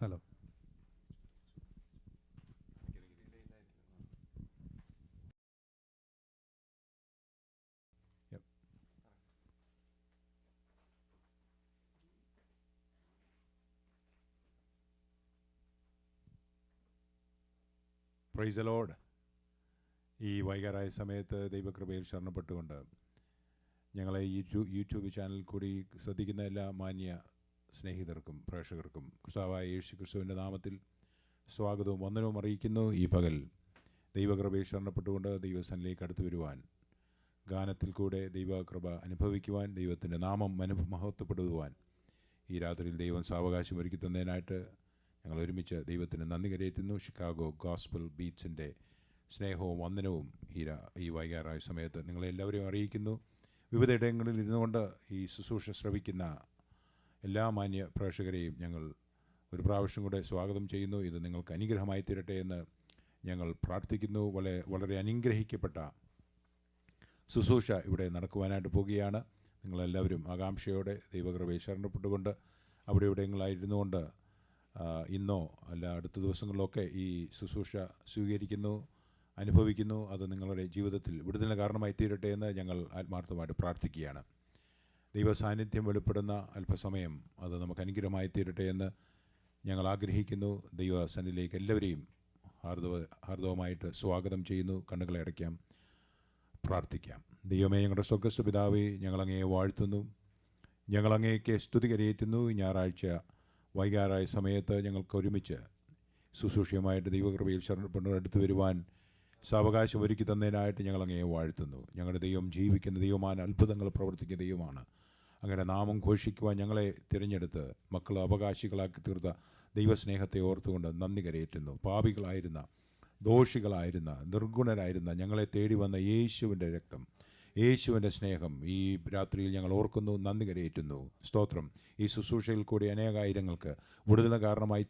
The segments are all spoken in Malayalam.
Hello. Yep. Praise the Lord. ഈ വൈകാരായ സമയത്ത് ദൈവകൃപയിൽ ശരണപ്പെട്ടുകൊണ്ട് ഞങ്ങളെ യൂട്യൂബ് ചാനൽ കൂടി ശ്രദ്ധിക്കുന്ന എല്ലാ മാന്യ സ്നേഹിതർക്കും പ്രേക്ഷകർക്കും കർത്താവായ യേശു ക്രിസ്തുവിൻ്റെ നാമത്തിൽ സ്വാഗതവും വന്ദനവും അറിയിക്കുന്നു. ഈ പകൽ ദൈവകൃപയിൽ ശരണപ്പെട്ടുകൊണ്ട് ദൈവസന്നിധിയിലേക്ക് അടുത്തു വരുവാൻ, ഗാനത്തിൽ കൂടെ ദൈവകൃപ അനുഭവിക്കുവാൻ, ദൈവത്തിൻ്റെ നാമം മഹത്വപ്പെടുത്തുവാൻ ഈ രാത്രിയിൽ ദൈവം സാവകാശം ഒരുക്കി തന്നതിനായിട്ട് ഞങ്ങൾ ഒരുമിച്ച് ദൈവത്തിന് നന്ദി കരയേറ്റുന്നു. ഷിക്കാഗോ ഗോസ്പൽ ബീറ്റ്സിൻ്റെ സ്നേഹവും വന്ദനവും ഈ വൈകാറായ സമയത്ത് നിങ്ങളെല്ലാവരെയും അറിയിക്കുന്നു. വിവിധ ഇടങ്ങളിൽ ഇരുന്നുകൊണ്ട് ഈ ശുശ്രൂഷ ശ്രവിക്കുന്ന എല്ലാ മാന്യ പ്രേക്ഷകരെയും ഞങ്ങൾ ഒരു പ്രാവശ്യം കൂടെ സ്വാഗതം ചെയ്യുന്നു. ഇത് നിങ്ങൾക്ക് അനുഗ്രഹമായി തീരട്ടെ എന്ന് ഞങ്ങൾ പ്രാർത്ഥിക്കുന്നു. വളരെ അനുഗ്രഹിക്കപ്പെട്ട ശുശ്രൂഷ ഇവിടെ നടക്കുവാനായിട്ട് പോവുകയാണ്. നിങ്ങളെല്ലാവരും ആകാംക്ഷയോടെ ദൈവകൃപയെ ശരണപ്പെട്ടുകൊണ്ട് അവിടെ ഇവിടെങ്ങളായിരുന്നു കൊണ്ട് ഇന്നോ അല്ല അടുത്ത ദിവസങ്ങളിലൊക്കെ ഈ ശുശ്രൂഷ സ്വീകരിക്കുന്നു, അനുഭവിക്കുന്നു. അത് നിങ്ങളുടെ ജീവിതത്തിൽ വിടുതലിന് കാരണമായി തീരട്ടെ എന്ന് ഞങ്ങൾ ആത്മാർത്ഥമായിട്ട് പ്രാർത്ഥിക്കുകയാണ്. ദൈവ സാന്നിധ്യം വെളിപ്പെടുന്ന അല്പസമയം അത് നമുക്ക് അനുഗ്രഹമായി തീരട്ടെ എന്ന് ഞങ്ങൾ ആഗ്രഹിക്കുന്നു. ദൈവസന്നിധിയിലേക്ക് എല്ലാവരെയും ഹാർദവമായിട്ട് സ്വാഗതം ചെയ്യുന്നു. കണ്ണുകളെ അടയ്ക്കാം, പ്രാർത്ഥിക്കാം. ദൈവമേ, ഞങ്ങളുടെ സ്വർഗ്ഗസ്ഥ പിതാവേ, ഞങ്ങളങ്ങയെ വാഴ്ത്തുന്നു, ഞങ്ങളങ്ങേക്ക് സ്തുതി കരയേറ്റുന്നു. ഞായറാഴ്ച വൈകാറായ സമയത്ത് ഞങ്ങൾക്ക് ഒരുമിച്ച് ശുശ്രൂഷയുമായിട്ട് ദൈവകൃപയിൽ ശരണപ്പെട്ട് അടുത്ത് വരുവാൻ സാവകാശം ഒരുക്കി തന്നതിനായിട്ട് ഞങ്ങളങ്ങയെ വാഴ്ത്തുന്നു. ഞങ്ങളുടെ ദൈവം ജീവിക്കുന്ന ദൈവമാണ്, അത്ഭുതങ്ങൾ പ്രവർത്തിക്കുന്ന ദൈവമാണ്. അങ്ങനെ നാമം ഘോഷിക്കുവാൻ ഞങ്ങളെ തിരഞ്ഞെടുത്ത് മക്കളെ അവകാശികളാക്കി തീർത്ത ദൈവസ്നേഹത്തെ ഓർത്തുകൊണ്ട് നന്ദി കരയേറ്റുന്നു. പാപികളായിരുന്ന, ദോഷികളായിരുന്ന, നിർഗുണരായിരുന്ന ഞങ്ങളെ തേടി വന്ന യേശുവിൻ്റെ രക്തം, യേശുവിൻ്റെ സ്നേഹം ഈ രാത്രിയിൽ ഞങ്ങൾ ഓർക്കുന്നു, നന്ദി കരയേറ്റുന്നു. സ്തോത്രം. ഈ ശുശ്രൂഷയിൽ കൂടി അനേകായിരങ്ങൾക്ക് വിടുതലിന് കാരണമായി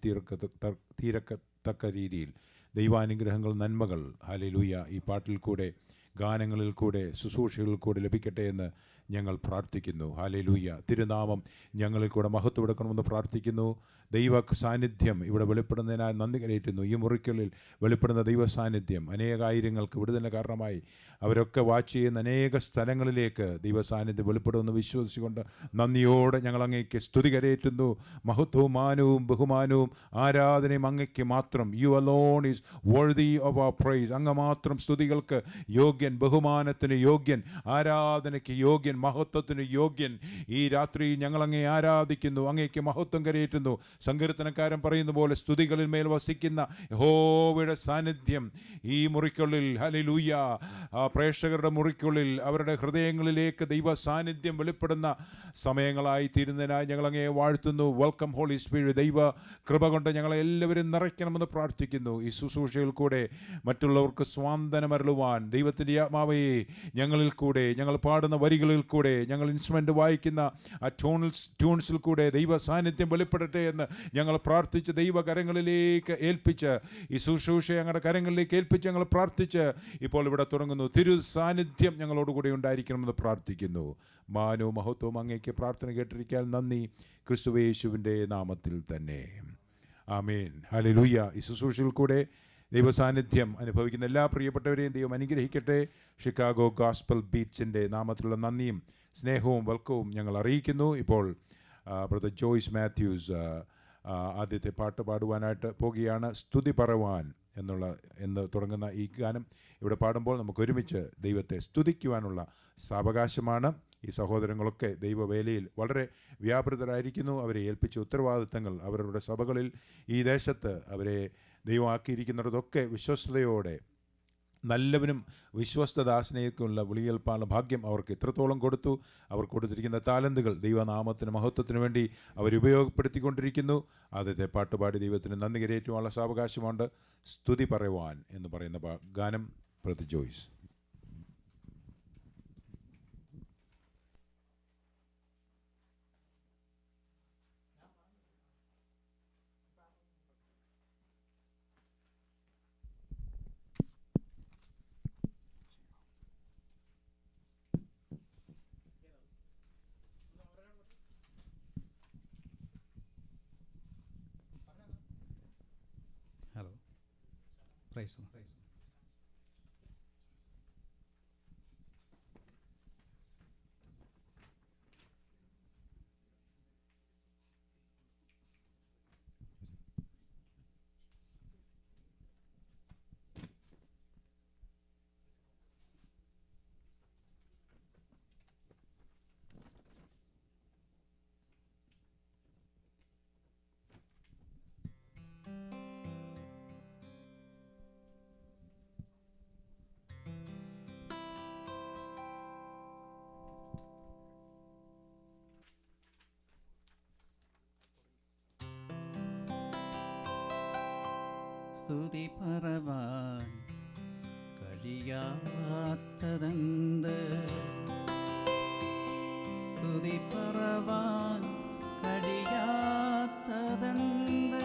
തീരക്കത്തക്ക രീതിയിൽ ദൈവാനുഗ്രഹങ്ങൾ, നന്മകൾ, ഹല്ലേലൂയ, ഈ പാട്ടിൽ കൂടെ, ഗാനങ്ങളിൽ കൂടെ, ശുശ്രൂഷകളിൽ കൂടെ ലഭിക്കട്ടെ എന്ന് ഞങ്ങൾ പ്രാർത്ഥിക്കുന്നു. ഹല്ലേലൂയ. തിരുനാമം ഞങ്ങളിൽ കൂടെ മഹത്വമെടുക്കണമെന്ന് പ്രാർത്ഥിക്കുന്നു. ദൈവ സാന്നിധ്യം ഇവിടെ വെളിപ്പെടുന്നതിനായി നന്ദി കരയേറ്റുന്നു. ഈ മുറിക്കുള്ളിൽ വെളിപ്പെടുന്ന ദൈവ സാന്നിധ്യം അനേകായിരങ്ങൾക്ക് വിടുതലിന് കാരണമായി അവരൊക്കെ വാച്ച് ചെയ്യുന്ന അനേക സ്ഥലങ്ങളിലേക്ക് ദൈവ സാന്നിധ്യം വെളിപ്പെടുമെന്ന് വിശ്വസിച്ചുകൊണ്ട് നന്ദിയോടെ ഞങ്ങൾ അങ്ങേക്ക് സ്തുതി കരയേറ്റുന്നു. മഹത്വവും മാനവും ബഹുമാനവും ആരാധനയും അങ്ങയ്ക്ക് മാത്രം. You alone is worthy of our praise. അങ്ങ് മാത്രം സ്തുതികൾക്ക് യോഗ്യൻ, ബഹുമാനത്തിന് യോഗ്യൻ, ആരാധനയ്ക്ക് യോഗ്യൻ, മഹത്വത്തിന് യോഗ്യൻ. ഈ രാത്രി ഞങ്ങൾ അങ്ങേ ആരാധിക്കുന്നു, അങ്ങേക്ക് മഹത്വം കരയേറ്റുന്നു. സങ്കീർത്തനക്കാരൻ പറയുന്ന പോലെ സ്തുതികളിൽ മേൽ വസിക്കുന്ന യഹോവയുടെ സാന്നിധ്യം ഈ മുറിക്കുള്ളിൽ, ഹല്ലേലൂയ, പ്രേക്ഷകരുടെ മുറിക്കുള്ളിൽ അവരുടെ ഹൃദയങ്ങളിലേക്ക് ദൈവ സാന്നിധ്യം വെളിപ്പെടുന്ന സമയങ്ങളായി തീരുന്നതിനായി ഞങ്ങൾ അങ്ങേ വാഴ്ത്തുന്നു. Welcome holy spirit. ദൈവ കൃപ കൊണ്ട് ഞങ്ങളെ എല്ലാവരും നിറയ്ക്കണമെന്ന് പ്രാർത്ഥിക്കുന്നു. ഈ ശുശ്രൂഷയിൽ കൂടെ മറ്റുള്ളവർക്ക് സ്വാന്തനമരുളുവാൻ ദൈവത്തിൻ്റെ ആത്മാവേ ഞങ്ങളിൽ കൂടെ, ഞങ്ങൾ പാടുന്ന വരികളിൽ കൂടെ, ഞങ്ങൾ ഇൻസ്ട്രുമെൻ്റ് വായിക്കുന്ന ആ ട്യൂൺസിൽ കൂടെ ദൈവ സാന്നിധ്യം വെളിപ്പെടട്ടെ എന്ന് ഞങ്ങൾ പ്രാർത്ഥിച്ച് ദൈവകരങ്ങളിലേക്ക് ഏൽപ്പിച്ച്, ഈ ശുശ്രൂഷ ഞങ്ങളുടെ കരങ്ങളിലേക്ക് ഏൽപ്പിച്ച് ഞങ്ങൾ പ്രാർത്ഥിച്ച് ഇപ്പോൾ ഇവിടെ തുടങ്ങുന്നു. തിരു സാന്നിധ്യം ഞങ്ങളോടുകൂടി ഉണ്ടായിരിക്കണമെന്ന് പ്രാർത്ഥിക്കുന്നു. മാനവും മഹത്വവും അങ്ങേക്ക് പ്രാർത്ഥന കേട്ടിരിക്കാൻ നന്ദി, ക്രിസ്തുയേശുവിൻ്റെ നാമത്തിൽ തന്നെ, ആമേൻ. ഹല്ലേലൂയ. ഈ ശുശ്രൂഷയിൽ കൂടെ ദൈവ സാന്നിധ്യം അനുഭവിക്കുന്ന എല്ലാ പ്രിയപ്പെട്ടവരെയും ദൈവം അനുഗ്രഹിക്കട്ടെ. ഷിക്കാഗോ ഗോസ്പൽ ബീറ്റ്സിൻ്റെ നാമത്തിലുള്ള നന്ദിയും സ്നേഹവും വെൽക്കവും ഞങ്ങൾ അറിയിക്കുന്നു. ഇപ്പോൾ ബ്രദർ ജോയ്സ് മാത്യൂസ് ആദ്യത്തെ പാട്ട് പാടുവാനായിട്ട് പോകുകയാണ്. സ്തുതി പറവാൻ എന്ന് തുടങ്ങുന്ന ഈ ഗാനം ഇവിടെ പാടുമ്പോൾ നമുക്ക് ഒരുമിച്ച് ദൈവത്തെ സ്തുതിക്കുവാനുള്ള സാവകാശമാണ്. ഈ സഹോദരങ്ങളൊക്കെ ദൈവവേലയിൽ വളരെ വ്യാപൃതരായിരിക്കുന്നു. അവരെ ഏൽപ്പിച്ച ഉത്തരവാദിത്തങ്ങൾ അവരുടെ സഭകളിൽ ഈ ദേശത്ത് അവരെ ദൈവമാക്കിയിരിക്കുന്നിടത്തൊക്കെ വിശ്വസ്തയോടെ നല്ലവനും വിശ്വസ്തദാസനേക്കുള്ള വിളിയേൽപ്പാനുള്ള ഭാഗ്യം അവർക്ക് എത്രത്തോളം കൊടുത്തു. അവർ കൊടുത്തിരിക്കുന്ന താലന്തുകൾ ദൈവനാമത്തിന് മഹത്വത്തിന് വേണ്ടി അവരുപയോഗപ്പെടുത്തിക്കൊണ്ടിരിക്കുന്നു. ആദ്യത്തെ പാട്ടുപാടി ദൈവത്തിന് നന്ദി കരയേറ്റുവാനുള്ള സാവകാശമുണ്ട്. സ്തുതി പറയുവാൻ എന്ന് പറയുന്ന ഗാനം ബ്രദർ ജോയ്സ്. പ്രൈസ്. സ്തുതി പറവാൻ കഴിയാത്തതെന്ത്? സ്തുതി പറവാൻ കഴിയാത്തതെന്ത്?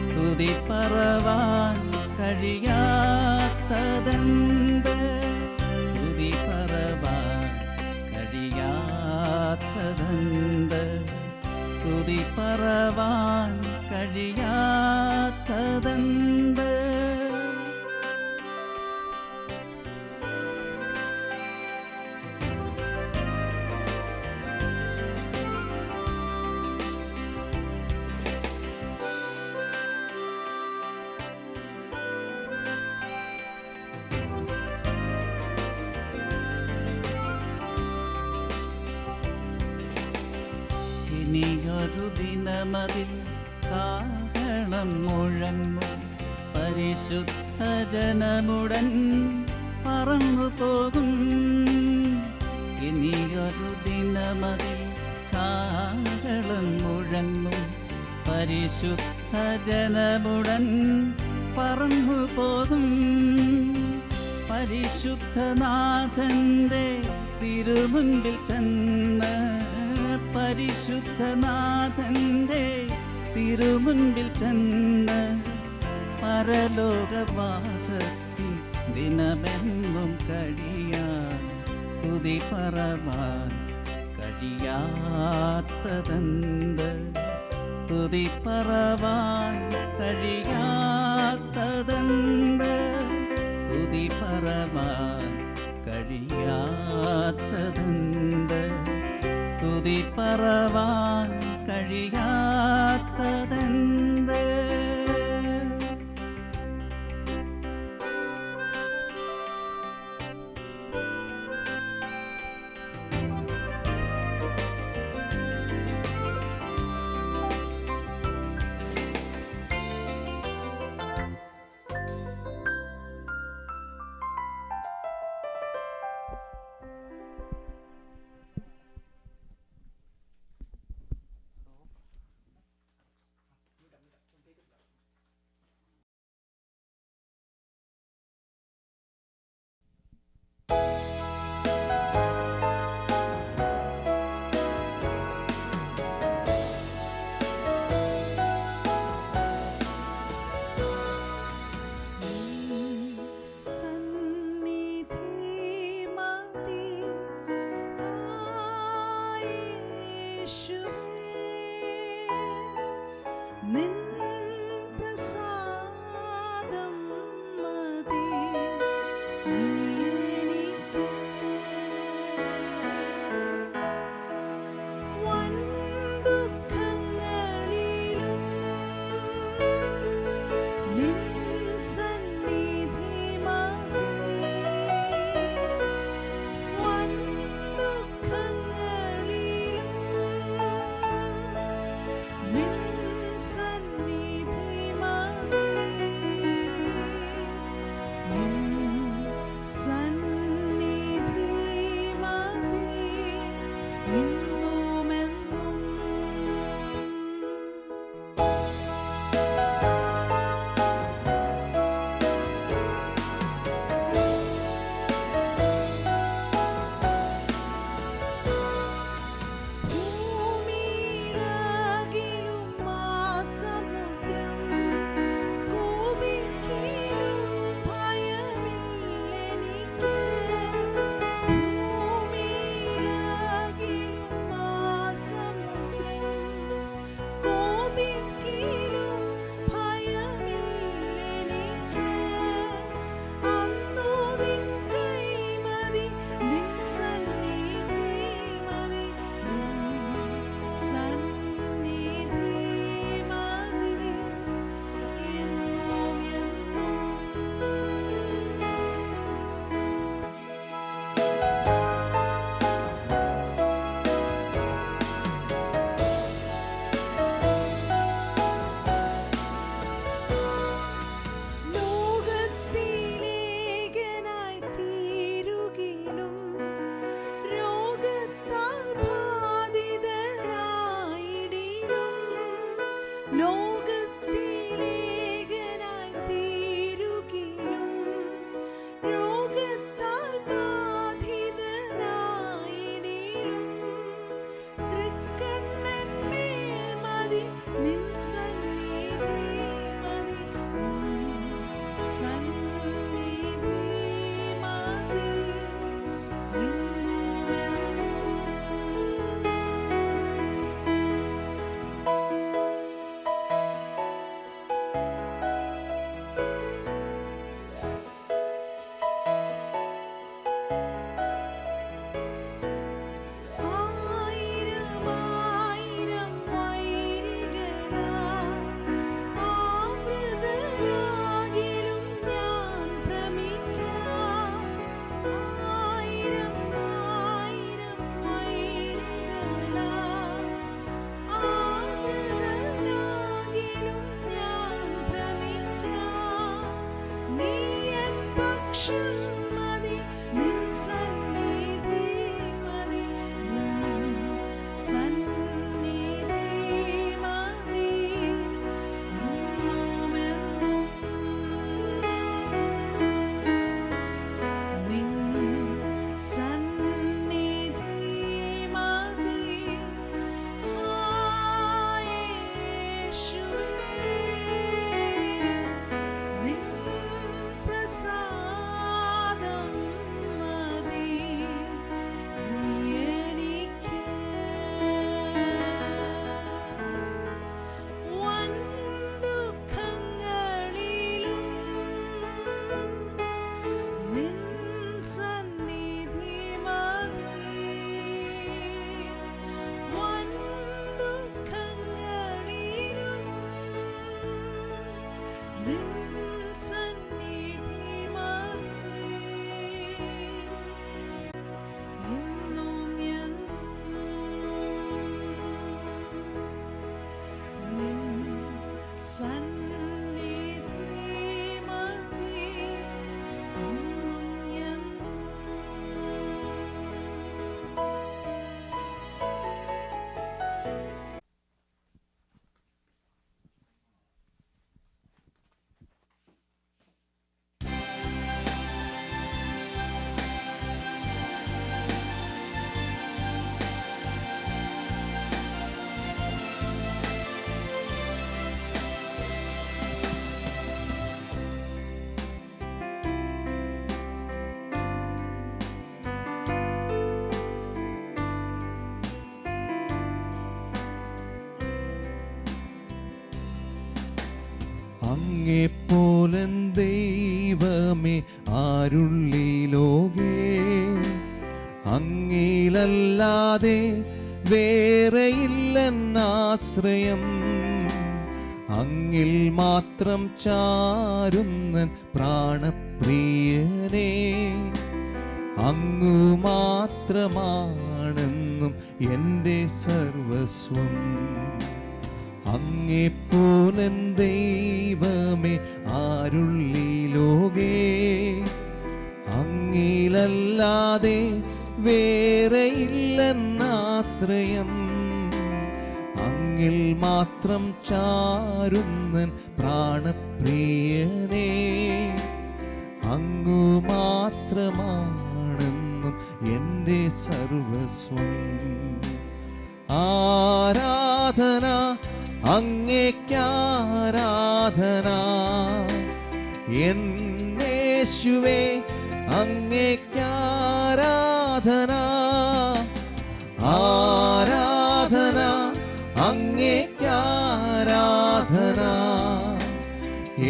സ്തുതി പറവാൻ കഴിയാത്തതെന്ത്? സ്തുതി പറവാൻ കഴിയാത്തതെന്ത്? സ്തുതി പറവാൻ കഴിയാത്തതെന്ത്? ഇനിയൊരു ദിനമതിൽ കാഹളം മുഴങ്ങും, പരിശുദ്ധ ജനമുടൻ പറന്നു പോകും. ഇനിയൊരു ദിനമതിൽ കാഹളം മുഴങ്ങും, പരിശുദ്ധ ജനമുടൻ പറന്നു പോകും. പരിശുദ്ധനാഥന്റെ തിരുമുൻപിൽ ചെന്ന്, പരിശുദ്ധനാഥന്റെ തിരുമുൻപിൽ ചെന്ന്, പരലോകവാസത്തിൽ ദിനമെന്നും കഴിയാൻ സ്തുതി പറവാൻ കഴിയാത്തതെന്ത്? സ്തുതി പറവാൻ കഴിയാത്തതെന്ത്? സ്തുതി പറവാൻ കഴിയാത്തതെന്ത്? സ്തുതി പറവാൻ കഴിയാത്തതെന്ത്? മതി എനിക്ക്. വൻ ദുഃഖങ്ങളിലും നിൻ സന്നിധി മതി. വൻ ദുഃഖങ്ങളിലും നിൻ സന്നിധി മതി. നിൻ സന്നിധി മതി ഇന്നുമെന്നും. ഭൂമിയിലാകിലും മാസമുദ്രം കോപിക്കിലും ഭയമില്ലെനിക്ക്. ഭൂമിയിലാകിലും മാസമുദ്രം കോപിക്കിലും ഭയമില്ലെനിക്ക്. അന്നു നിൻ കൈമതി നിൻ സന്നിധി മതി. നിൻ സന്നിധി മതി എന്നും എന്നും. ലോകത്തിലേകനായി തീരുകിലും രോഗത്താൽ ബാധിതനായിടിലും. ലോകത്തിലേകനായി തീരുകിലും രോഗത്താൽ ബാധിതനായിടിലും. തൃക്കണ്ണന്മേൽ മതി നിൻ സന്നിധി മതി. നിൻ സന്നിധി മതി ഇന്നുമെന്നും. ആയിരമായിരം വൈരികളാൽ ആവൃതരാകിലും ഞാൻ ഭ്രമിക്കാം. ആയിരം ആയിരം വൈരികളാൽ ആവൃതരാകിലും ഞാൻ ഭ്രമിക്കാം. നീ എൻ പക്ഷം മതി. നിൻ സന്നിധി മതി. നിൻ സന്നിധി മതി ഇന്നുമെന്നും. നിൻ സന്നിധി മതി യേശുവേ. നിൻ പ്രസാദം മതി എനിക്ക്. വൻ ദുഃഖങ്ങളിലും നിൻ സന്നിധി മതി. വൻ ദുഃഖങ്ങളിലും നിൻ സന്നിധി മതി ഇന്നും എന്നും. നിൻ സന്നിധി മതി ഇന്നും എന്നും. അങ്ങെപ്പോലൻ ദൈവമേ ആരുള്ളി ലോകേ, അങ്ങിലല്ലാതെ വേറെയില്ലെന്നാശ്രയം. അങ്ങിൽ മാത്രം ചാരുന്നൻ പ്രാണപ്രിയനേ, അങ്ങു മാത്രമാണെന്നും എൻ്റെ സർവസ്വം. അങ്ങെപ്പോലൻ ദൈവമേ ആരുള്ളി ലോകേ, അങ്ങിലല്ലാതെ വേറെയില്ലെന്നാശ്രയം. അങ്ങിൽ മാത്രം ചാരുന്നൻ പ്രാണപ്രിയനേ, അങ്ങു മാത്രമാണെന്നും എൻ്റെ സർവസ്വം. ആരാധന അങ്ങേക്കാരാധന, എന്നേശുവേ അങ്ങേക്കാരാധന. ആരാധന അങ്ങേക്കാരാധന,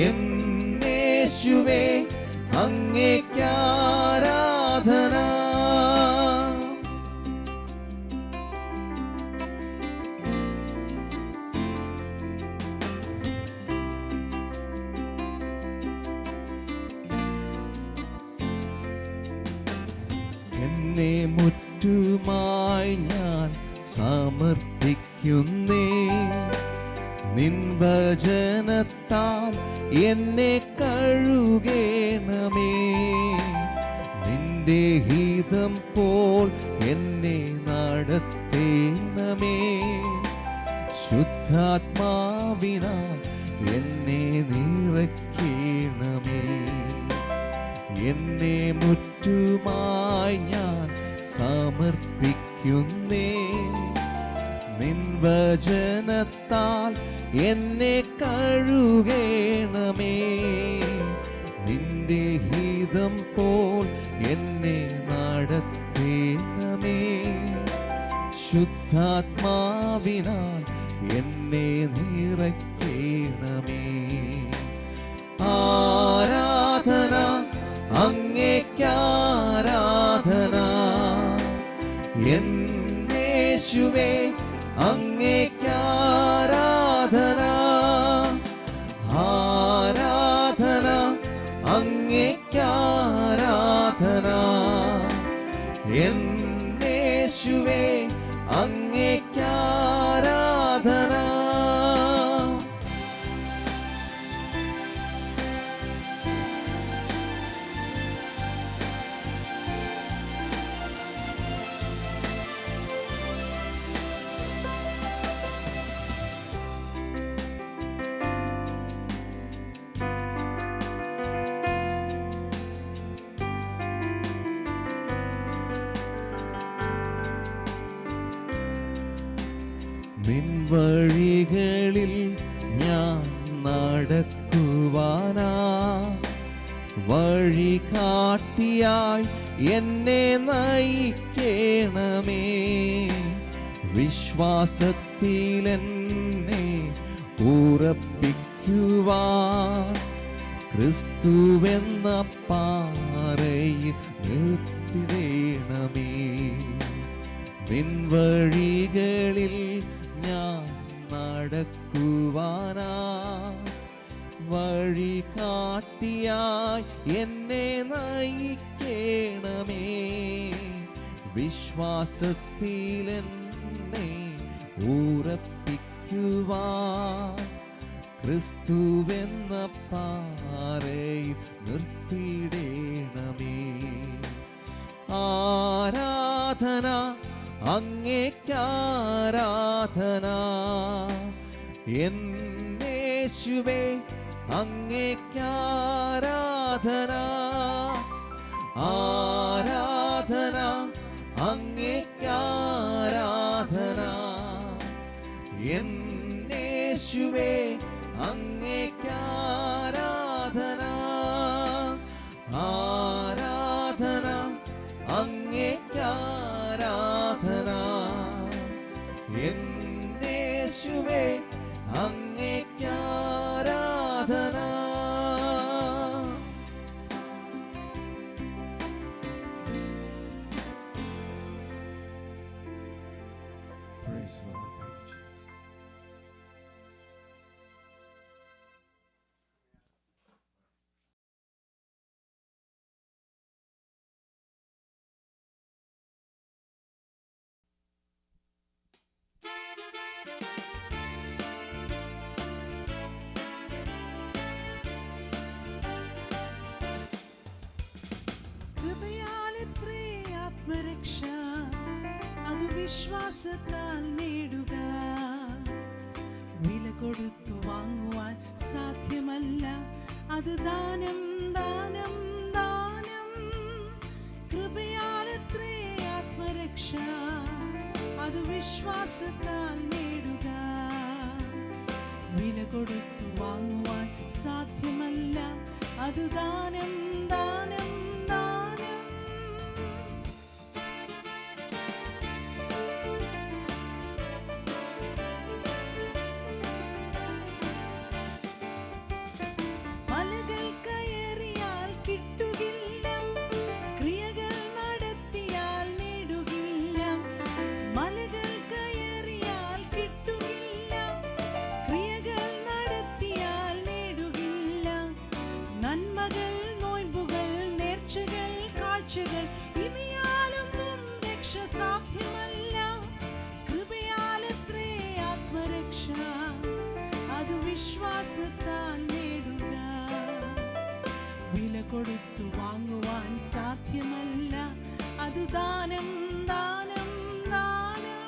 എന്നേശുവേ അങ്ങേക്കാരാധന. എന്നെ മുറ്റുമായി ഞാൻ സമർപ്പിക്കുന്നേ, നിൻ വചനത്താൽ എന്നെ കഴുകേണമേ. നിന്റെ ഹിതം പോൽ എന്നെ നടത്തേണമേ, ശുദ്ധാത്മാവിനാൽ എന്നെ നിറയ്ക്കണമേ. എന്നെ മുറ്റുമായി ഞാൻ സമർപ്പിക്കുന്നേ, നിൻ വചനത്താൽ എന്നെ കഴുകേണമേ. നിന്റെ ഹിതം പോൽ എന്നെ നടത്തേണമേ, ശുദ്ധാത്മാവിനാൽ എന്നെ നിറയ്ക്കണമേ. ആരാധന അങ്ങേക്കാരാധന, എന്നേശുവേ അങ്ങേക്കാരാധന. ആരാധന അങ്ങേക്കാരാധന, എന്നേശുവേ അങ്ങേക്കാരാധന. നിൻ വഴികളിൽ ഞാൻ നടക്കുവാനാ, വഴി കാട്ടിയായി എന്നെ നയിക്കണമേ. വിശ്വാസത്തിലെന്നെ ഉറപ്പിക്കുവാൻ ക്രിസ്തുവെന്ന പാറയിൽ നിർത്തിടേണമേ. നിൻ വഴികളിൽ ഞാൻ നടക്കുവാനാ, വഴി കാട്ടിയായി എന്നെ നയിക്കണമേ. വിശ്വാസത്തിലെന്നെ ഉറപ്പിക്കുവാൻ ക്രിസ്തുവെന്ന പാറയിൽ നിർത്തിടേണമേ. ആരാധന അങ്ങേക്കാരാധന, എന്നേശുവേ അങ്ങേക്കാരാധന. ആരാധന അങ്ങേക്കാരാധന, എന്നേശുവേ അങ്ങേക്കാരാധന. ആരാധന അങ്ങേക്കാരാധന, എന്നേശുവേ അങ്ങേക്കാരാധന. Praise the Lord. Thank you, Jesus. കൃപയാലത്രേ ആത്മരക്ഷ അത് വിശ്വാസത്താൽ നേടുക. വില കൊടുത്തു വാങ്ങുവാൻ സാധ്യമല്ല, അത് ദാനം ദാനം ദാനം. കൃപയാലത്രേ ആത്മരക്ഷ അത് വിശ്വാസത്താൽ നേടുക. വില കൊടുത്തു വാങ്ങുവാൻ സാധ്യമല്ല, അത് ദാനം ദാനം ദാനം. മലകൾ കയറിയാൽ കിട്ടുകില്ല, ക്രിയകൾ നടത്തിയാൽ നേടുകില്ല. മലകൾ കയറിയാൽ കിട്ടുകില്ല, ക്രിയകൾ നടത്തിയാൽ നേടുകില്ല. നന്മകൾ, നോയമ്പുകൾ, നേർച്ചകൾ, കാഴ്ചകൾ ഇവയാലൊന്നും രക്ഷ സാധ്യമല്ല. കൃപയാലത്രേ ആത്മരക്ഷ അത് വിശ്വാസത്താൽ നേടുക. വില കൊടുത്തു വാങ്ങുവാൻ സാധ്യമല്ല, അത് ദാനം ദാനം ദാനം.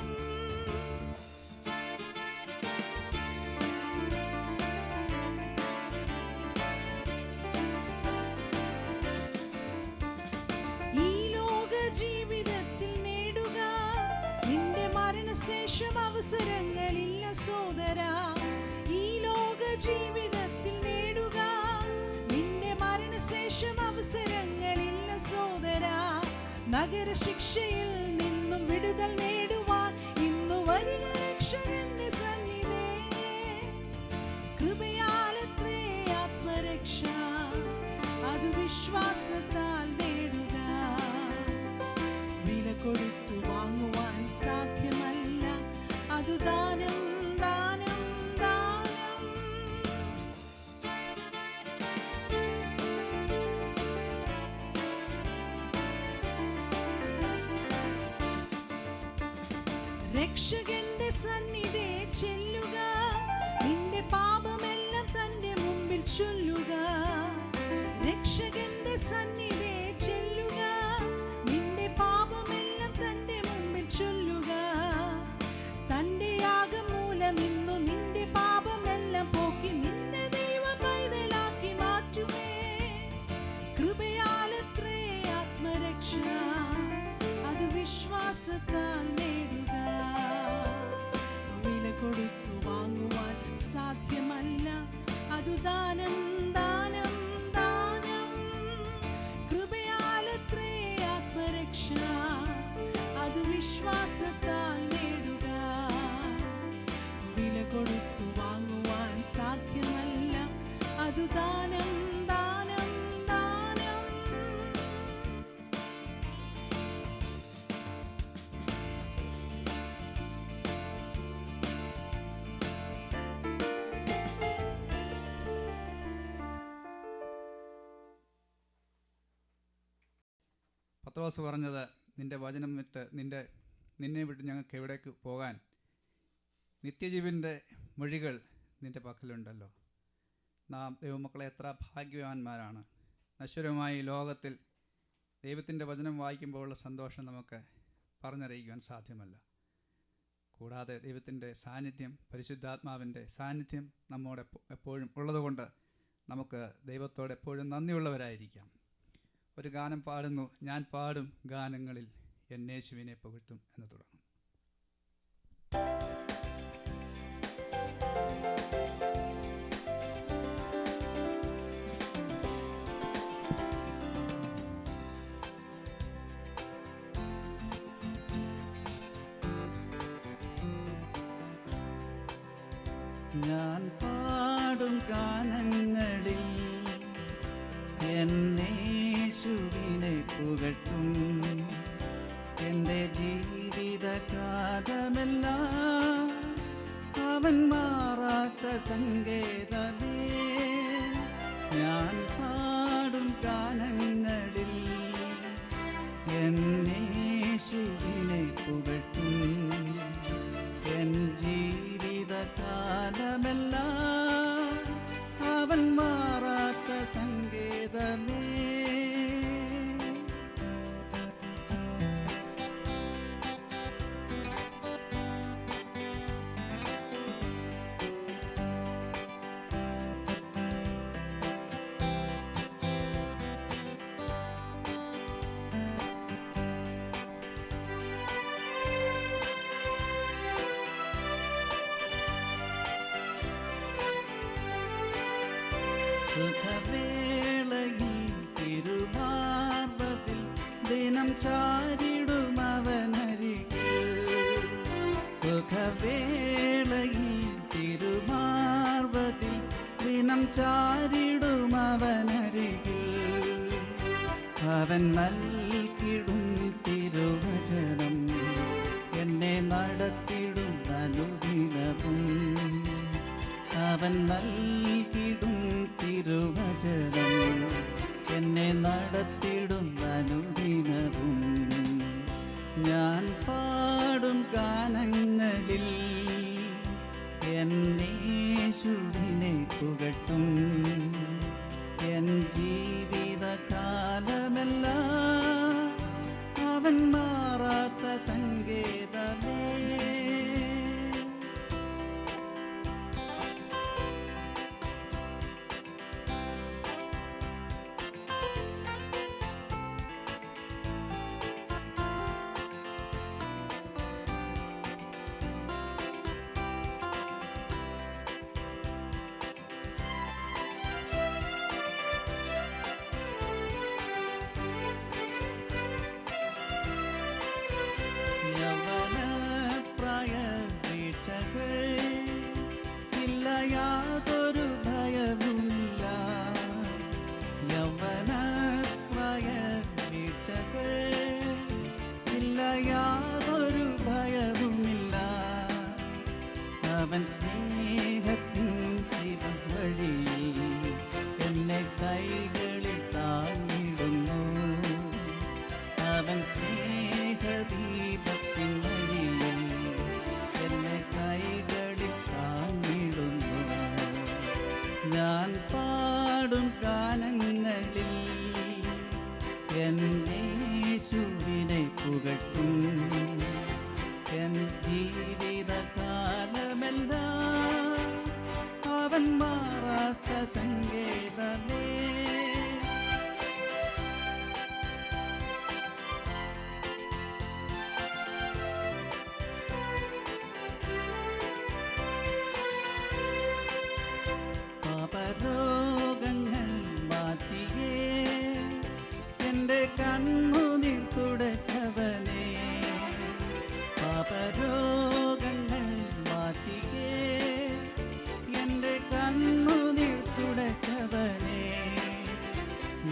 ഈ ലോക ജീവിതത്തിൽ നേടുക, നിന്റെ മരണശേഷം അവസരങ്ങളില്ല സോദരാ. ഈ ലോക ജീവിതത്തിൽ നേടുക, നിന്റെ മരണശേഷം അവസരങ്ങളില്ല സോദരാ. നഗരശിക്ഷയിൽ നിന്നും വിടുതൽ നേടുവാൻ ഇന്നു വരിക രക്ഷകന്റെ സന്നിധേ. കൃപയാലത്രേ ആത്മരക്ഷ അത് വിശ്വാസത്താൽ നേടുക. വില കൊടുത്തു വാങ്ങുവാൻ സാധ്യമല്ല, അത് ദാനം ദാനം ദാനം. രക്ഷകന്റെ സന്നിധി ചെല്ലുക, നിന്റെ പാപമെല്ലാം തന്റെ മുമ്പിൽ ചൊല്ലുക. രക്ഷകന്റെ സന്നിധി ചെല്ലുക, നിന്റെ പാപമെല്ലാം തന്റെ മുമ്പിൽ ചൊല്ലുക. തന്റെ യാഗം മൂലം ഇന്നു നിന്റെ പാപമെല്ലാം പോക്കി നിന്നെ ദൈവ പൈതലാക്കി മാറ്റുമേ. കൃപയാലത്രേ ആത്മരക്ഷ അത് വിശ്വാസത്താൽ നേടുക. വില കൊടുത്തു വാങ്ങുവാൻ സാധ്യമല്ല, അത് ദാനം ദാനം ദാനം. കൃപയാലത്രേ ആത്മരക്ഷ അത് വിശ്വാസത്താൽ നേടുക. വില കൊടുത്തു വാങ്ങുവാൻ സാധ്യമല്ല, അത് ദാനം ദാനം ദാനം. പത്രോസ് പറഞ്ഞത്, നിന്റെ വചനം വിട്ട് നിന്നെ വിട്ട് ഞങ്ങൾക്ക് എവിടേക്ക് പോകാൻ? നിത്യജീവൻ്റെ മൊഴികൾ നിന്റെ പക്കലുണ്ടല്ലോ. നാം ദൈവമക്കളെ എത്ര ഭാഗ്യവാന്മാരാണ്. നശ്വരമായ ഈ ലോകത്തിൽ ദൈവത്തിൻ്റെ വചനം വായിക്കുമ്പോഴുള്ള സന്തോഷം നമുക്ക് പറഞ്ഞറിയിക്കുവാൻ സാധ്യമല്ല. കൂടാതെ ദൈവത്തിൻ്റെ സാന്നിധ്യം, പരിശുദ്ധാത്മാവിൻ്റെ സാന്നിധ്യം നമ്മോട് എപ്പോഴും ഉള്ളതുകൊണ്ട് നമുക്ക് ദൈവത്തോട് എപ്പോഴും നന്ദിയുള്ളവരായിരിക്കാം. ഒരു ഗാനം പാടുന്നു, ഞാൻ പാടും ഗാനങ്ങളിൽ എന്നേശുവിനെ പുകഴ്ത്തും എന്ന് തുടങ്ങും. ഞാൻ പാടും ഗാനങ്ങൾ എന്നേശുവിനെ പുകഴ്ത്തും. എൻ്റെ ജീവിതകാലമെല്ലാം അവൻ മാറാത്ത സങ്കേതമേ. ഞാൻ പാടും ഗാനങ്ങളിൽ എന്നേശുവിനെ പുകഴ്ത്തും. എൻ ജീവിതകാലമെല്ലാം അവൻ മാറാത്ത സങ്കേതമേ. സുഖവേളയിൽ തിരുമാർവതിൽ ദിനം ചാരിടുമവനരികിൽ. സുഖവേളയിൽ തിരുമാർവതിൽ ദിനം ചാരിടുമവനരികിൽ. അവൻ നൽകിടും തിരുവചനം എന്നെ നടത്തിടും അനുദിനവും. അവൻ നൽകിടും തിരുവചനം എന്നെ നടത്തിടും അനുദിനവും. ഞാൻ പാടും ഗാനങ്ങളിൽ എന്നേശുവിനെ പുകഴ്ത്തും. എൻ ജീവിതകാലമെല്ലാം അവൻ മാറാത്ത സങ്കേതമേ. ഇല്ല യാതൊരു ഭയവുമില്ല. യൗവനപ്രായ വീഴ്ചകൾ ഇല്ല യാതൊരു ഭയവുമില്ല. അവൻ സ്നേഹത്തിൻ വഴിയിൽ എന്നെ കൈകളിൽ താങ്ങിടുന്നു. അവൻ സ്നേഹദീപത്തിൻ വഴിയിൽ എന്നെ കൈകളിൽ താങ്ങിടുന്നു. ഞാൻ പാടും ഗാനങ്ങളിൽ എന്നേശുവിനെ പുകഴ്ത്തും. എൻ ജീവിതകാലമെല്ലാം അവൻ മാറാത്ത സങ്കേതമേ. പാപരോഗങ്ങൾ മാറ്റിയേ എൻ്റെ കണ്ണുനീർ തുടച്ചവനേ. പാപരോഗങ്ങൾ മാറ്റിയേ എൻ്റെ കണ്ണുനീർ തുടച്ചവനേ.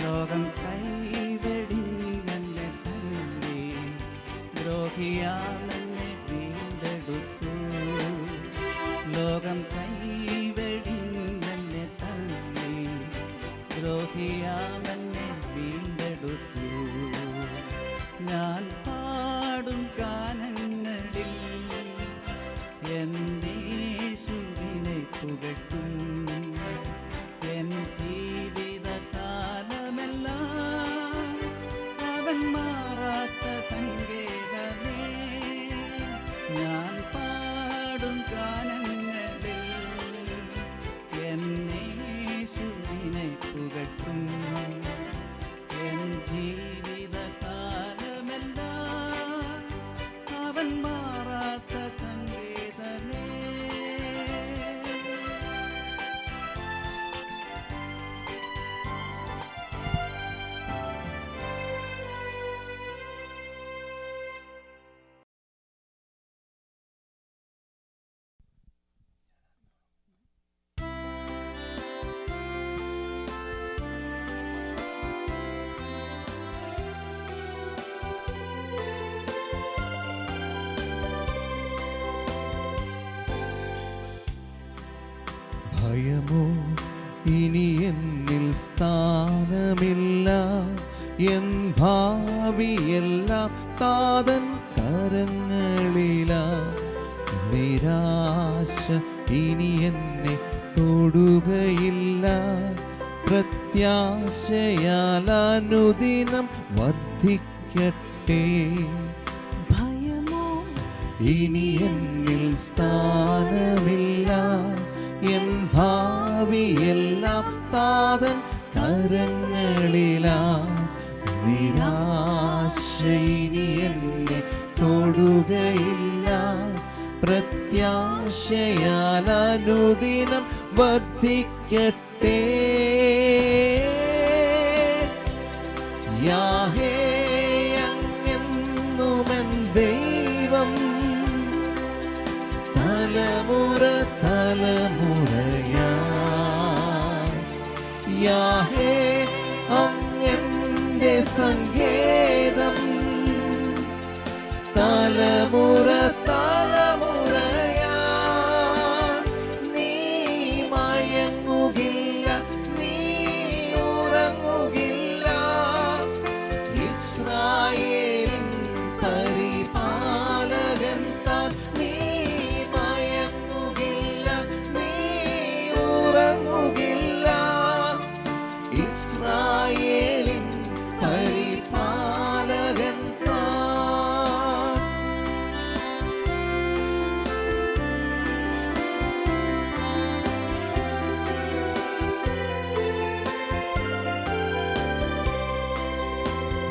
ലോകം കൈവെടിഞ്ഞെന്നെ തള്ളി ദ്രോഹിയാമെന്നെ വീണ്ടെടുത്തു. ലോകം കൈവെടിഞ്ഞെന്നെ തള്ളി ദ്രോഹിയാമെന്നെ വീണ്ടെടുത്തു. ഞാൻ പാടും ഗാനങ്ങളിൽ എന്നേശുവിനെ പുകഴ്ത്തും. എൻ ജീവിതകാലമെല്ലാം അവൻ മാറാത്ത സങ്കേതമേ. ഞാൻ പാടും ഗാനങ്ങളിൽ എന്നേശുവിനെ പുകഴ്ത്തും. ഭയമോ ഇനി എന്നിൽ സ്ഥാനമില്ല, എൻ ഭാവിയെല്ലാം താതൻ കരങ്ങളില. നിരാശ ഇനി എന്നെ തൊടുകയില്ല, പ്രത്യാശയാൽ അനുദിനം വർദ്ധിക്കട്ടെ. ഭയമോ ഇനി എന്നിൽ സ്ഥാനമില്ല, എൻ ഭാവിയെല്ലാം താതൻ കരങ്ങളില. നിരാശ ഇനി എന്നെ തൊടുകയില്ല, പ്രത്യാശയാൽ അനുദിനം വർദ്ധിക്കട്ടെ. യാഹേ അങ്ങെന്നുമെൻ ദൈവം, തലമുറ തലമുറയാ. യാഹേ അങ്ങെന്റെ സങ്കേതം, തലമുറ തലമുറയാ. നീ മയങ്ങുകില്ല, നീ ഉറങ്ങുകില്ല. ഇസ്രായേലിൻ പരിപാലകൻ താൻ. നീ മയങ്ങുകില്ല, നീ ഉറങ്ങുകില്ല. ഇസ്രായേലിൻ പരിപാലകൻ താൻ.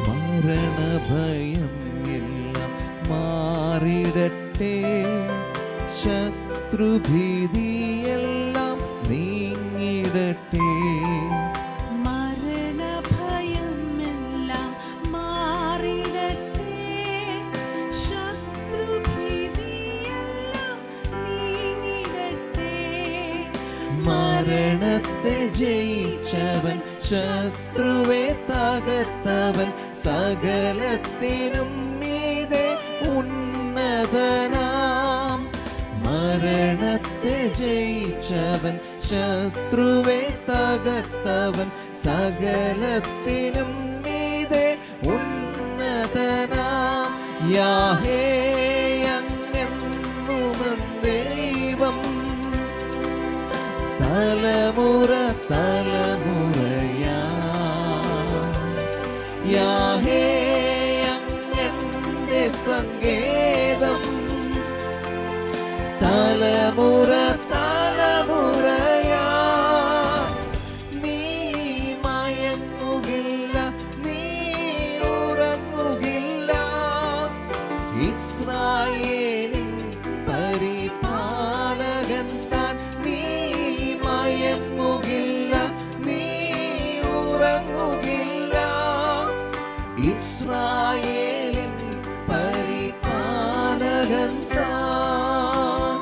മരണഭയം എല്ലാം മാറിടട്ടെ, ശത്രുഭീതിയെല്ലാം നീങ്ങിടട്ടെ. മരണഭയമെല്ലാം മാറിടട്ടെ, ശത്രുഭീതിയെല്ലാം നീങ്ങിടട്ടെ. മരണത്തെ ജയിച്ചവൻ, ശത്രുവെ തകർത്തവൻ, സകലത്തിനും മീതെ ഉന്നതനാം. മരണത്തെ ജയിച്ചവൻ, ശത്രുവെ തകർത്തവൻ, സകലത്തിനും മീതെ ഉന്നതനാം. യാഹേ അങ്ങെന്നുമെൻ ദൈവം, തലമുറ തലമുറയാ. യാഹേ അങ്ങെന്റെ സങ്കേതം, തലമുറ തലമുറയാ. നീ മയങ്ങുകില്ല, നീ ഉറങ്ങുകില്ല. ഇസ്രായേലിൻ പരിപാലകൻ താൻ. നീ മയങ്ങുകില്ല, നീ ഉറങ്ങുകില്ല. ഇസ്രായേലിൻ പരിപാലകൻ താൻ.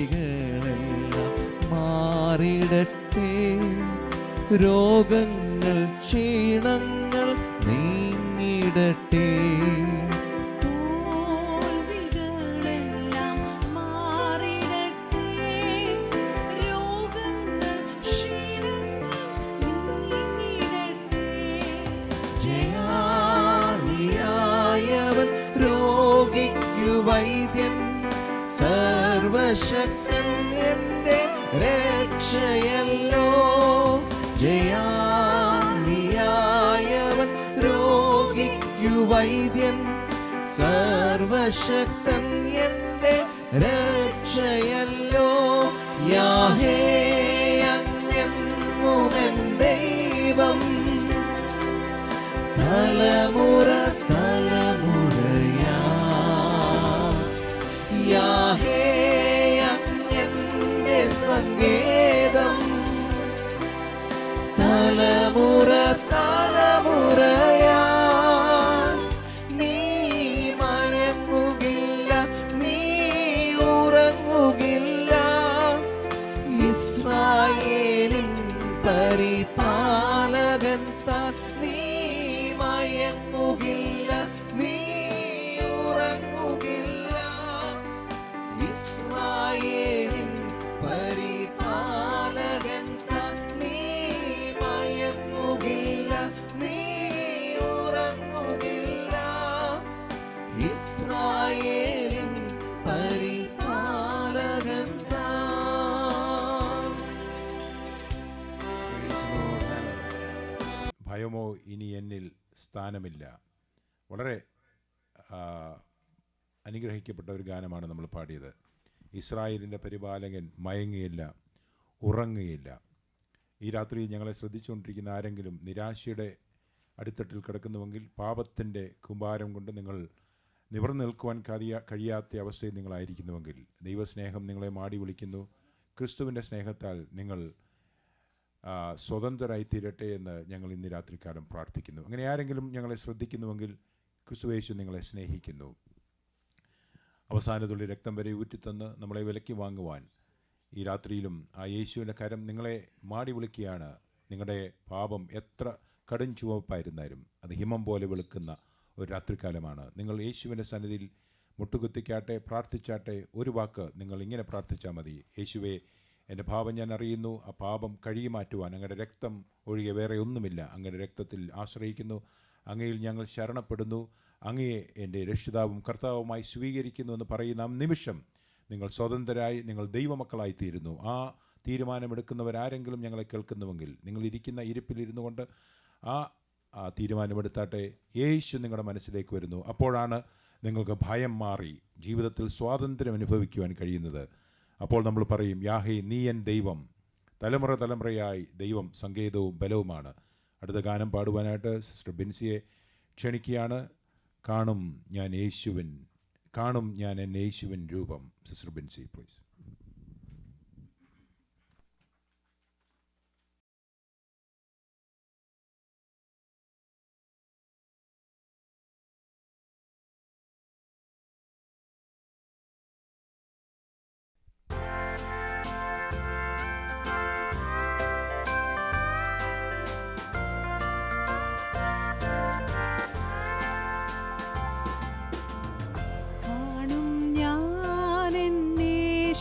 തോൽവികളെല്ലാം മാറിടട്ടെ, രോഗങ്ങൾ ക്ഷീണങ്ങൾ നീങ്ങിടട്ടെ. തോൽവികളെല്ലാം മാറിടട്ടെ, രോഗങ്ങൾ ക്ഷീണങ്ങൾ നീങ്ങിടട്ടെ. ജയാളിയായവൻ രോഗിക്കു വൈദ്യൻ, സർവശക്തൻ എന്റെ രക്ഷയല്ലോ. ജയാളിയായവൻ രോഗിക്കു വൈദ്യൻ, സർവശക്തൻ എന്റെ രക്ഷയല്ലോ. യാഹേ അങ്ങെന്നുമെൻ ദൈവം, തലമുറ തലമുറയാ. യാഹേ അങ്ങെന്റെ സങ്കേതം, തലമുറ തലമുറയാ. നീ മയങ്ങുകില്ല, നീ ഉറങ്ങുകില്ല. ഇസ്രായേലിൻ പരിപാലകൻ ഭയമോ ഇനി എന്നിൽ സ്ഥാനമില്ല. വളരെ അനുഗ്രഹിക്കപ്പെട്ട ഒരു ഗാനമാണ് നമ്മൾ പാടിയത്. ഇസ്രായേലിൻ്റെ പരിപാലകൻ മയങ്ങിയില്ല, ഉറങ്ങുകയില്ല. ഈ രാത്രി ഞങ്ങളെ ശ്രദ്ധിച്ചുകൊണ്ടിരിക്കുന്ന ആരെങ്കിലും നിരാശയുടെ അടിത്തട്ടിൽ കിടക്കുന്നുവെങ്കിൽ, പാപത്തിൻ്റെ കുമ്പാരം കൊണ്ട് നിങ്ങൾ നിവർന്നു നിൽക്കുവാൻ കഴിയാത്ത അവസ്ഥയിൽ നിങ്ങളായിരിക്കുന്നുവെങ്കിൽ, ദൈവസ്നേഹം നിങ്ങളെ മാടി വിളിക്കുന്നു. ക്രിസ്തുവിൻ്റെ സ്നേഹത്താൽ നിങ്ങൾ സ്വതന്ത്രരായിത്തീരട്ടെ എന്ന് ഞങ്ങൾ ഇന്ന് രാത്രിക്കാലം പ്രാർത്ഥിക്കുന്നു. അങ്ങനെ ആരെങ്കിലും ഞങ്ങളെ ശ്രദ്ധിക്കുന്നുവെങ്കിൽ, ക്രിസ്തുയേശു നിങ്ങളെ സ്നേഹിക്കുന്നു. അവസാനത്തുള്ളി രക്തം വരെ ഊറ്റിത്തന്ന് നമ്മളെ വിലയ്ക്ക് വാങ്ങുവാൻ ഈ രാത്രിയിലും ആ യേശുവിൻ്റെ കരം നിങ്ങളെ മാടി വിളിക്കുകയാണ്. നിങ്ങളുടെ പാപം എത്ര കടും ചുവപ്പായിരുന്നാലും അത് ഹിമം പോലെ വെളുക്കുന്ന ഒരു രാത്രികാലമാണ്. നിങ്ങൾ യേശുവിൻ്റെ സന്നിധിയിൽ മുട്ടുകുത്തിക്കാട്ടെ, പ്രാർത്ഥിച്ചാട്ടെ. ഒരു വാക്ക് നിങ്ങൾ ഇങ്ങനെ പ്രാർത്ഥിച്ചാൽ മതി: യേശുവേ, എൻ്റെ പാപം ഞാൻ അറിയുന്നു. ആ പാപം കഴുകി മാറ്റുവാൻ അങ്ങയുടെ രക്തം ഒഴികെ വേറെ ഒന്നുമില്ല. അങ്ങയുടെ രക്തത്തിൽ ആശ്രയിക്കുന്നു. അങ്ങയിൽ ഞങ്ങൾ ശരണപ്പെടുന്നു. അങ്ങയെ എൻ്റെ രക്ഷിതാവും കർത്താവുമായി സ്വീകരിക്കുന്നു എന്ന് പറയുന്ന നിമിഷം നിങ്ങൾ സ്വതന്ത്രരായി, നിങ്ങൾ ദൈവമക്കളായിത്തീരുന്നു. ആ തീരുമാനമെടുക്കുന്നവരാരെങ്കിലും ഞങ്ങളെ കേൾക്കുന്നുവെങ്കിൽ, നിങ്ങൾ ഇരിക്കുന്ന ഇരിപ്പിലിരുന്നു കൊണ്ട് ആ തീരുമാനമെടുത്താട്ടെ. യേശു നിങ്ങളുടെ മനസ്സിലേക്ക് വരുന്നു. അപ്പോഴാണ് നിങ്ങൾക്ക് ഭയം മാറി ജീവിതത്തിൽ സ്വാതന്ത്ര്യം അനുഭവിക്കുവാൻ കഴിയുന്നത്. അപ്പോൾ നമ്മൾ പറയും: യാഹേ, നീ എൻ ദൈവം, തലമുറ തലമുറയായി ദൈവം സങ്കേതവും ബലവുമാണ്. അടുത്ത ഗാനം പാടുവാനായിട്ട് സിസ്റ്റർ ബിൻസിയെ ക്ഷണിക്കുകയാണ്. കാണും ഞാൻ എൻ യേശുവിൻ രൂപം. Sister Binsi, please.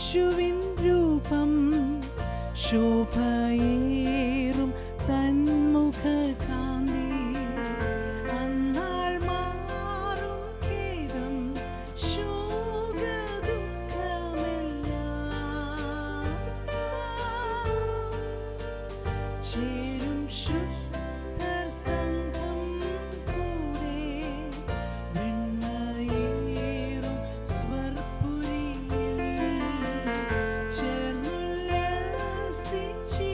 യേശുവിൻ രൂപം, ശോഭയേറും തന്മുഖകാന്തി, അന്നാൾ മാറും ഖേദം ശോകദുഃഖമെല്ലാം, ചേരും ശുദ്ധർ സംഘം കൂടെ വെണ്ണയേറും സ്വർപ്പുരിയിൽ ചേർന്നുല്ലസിച്ചി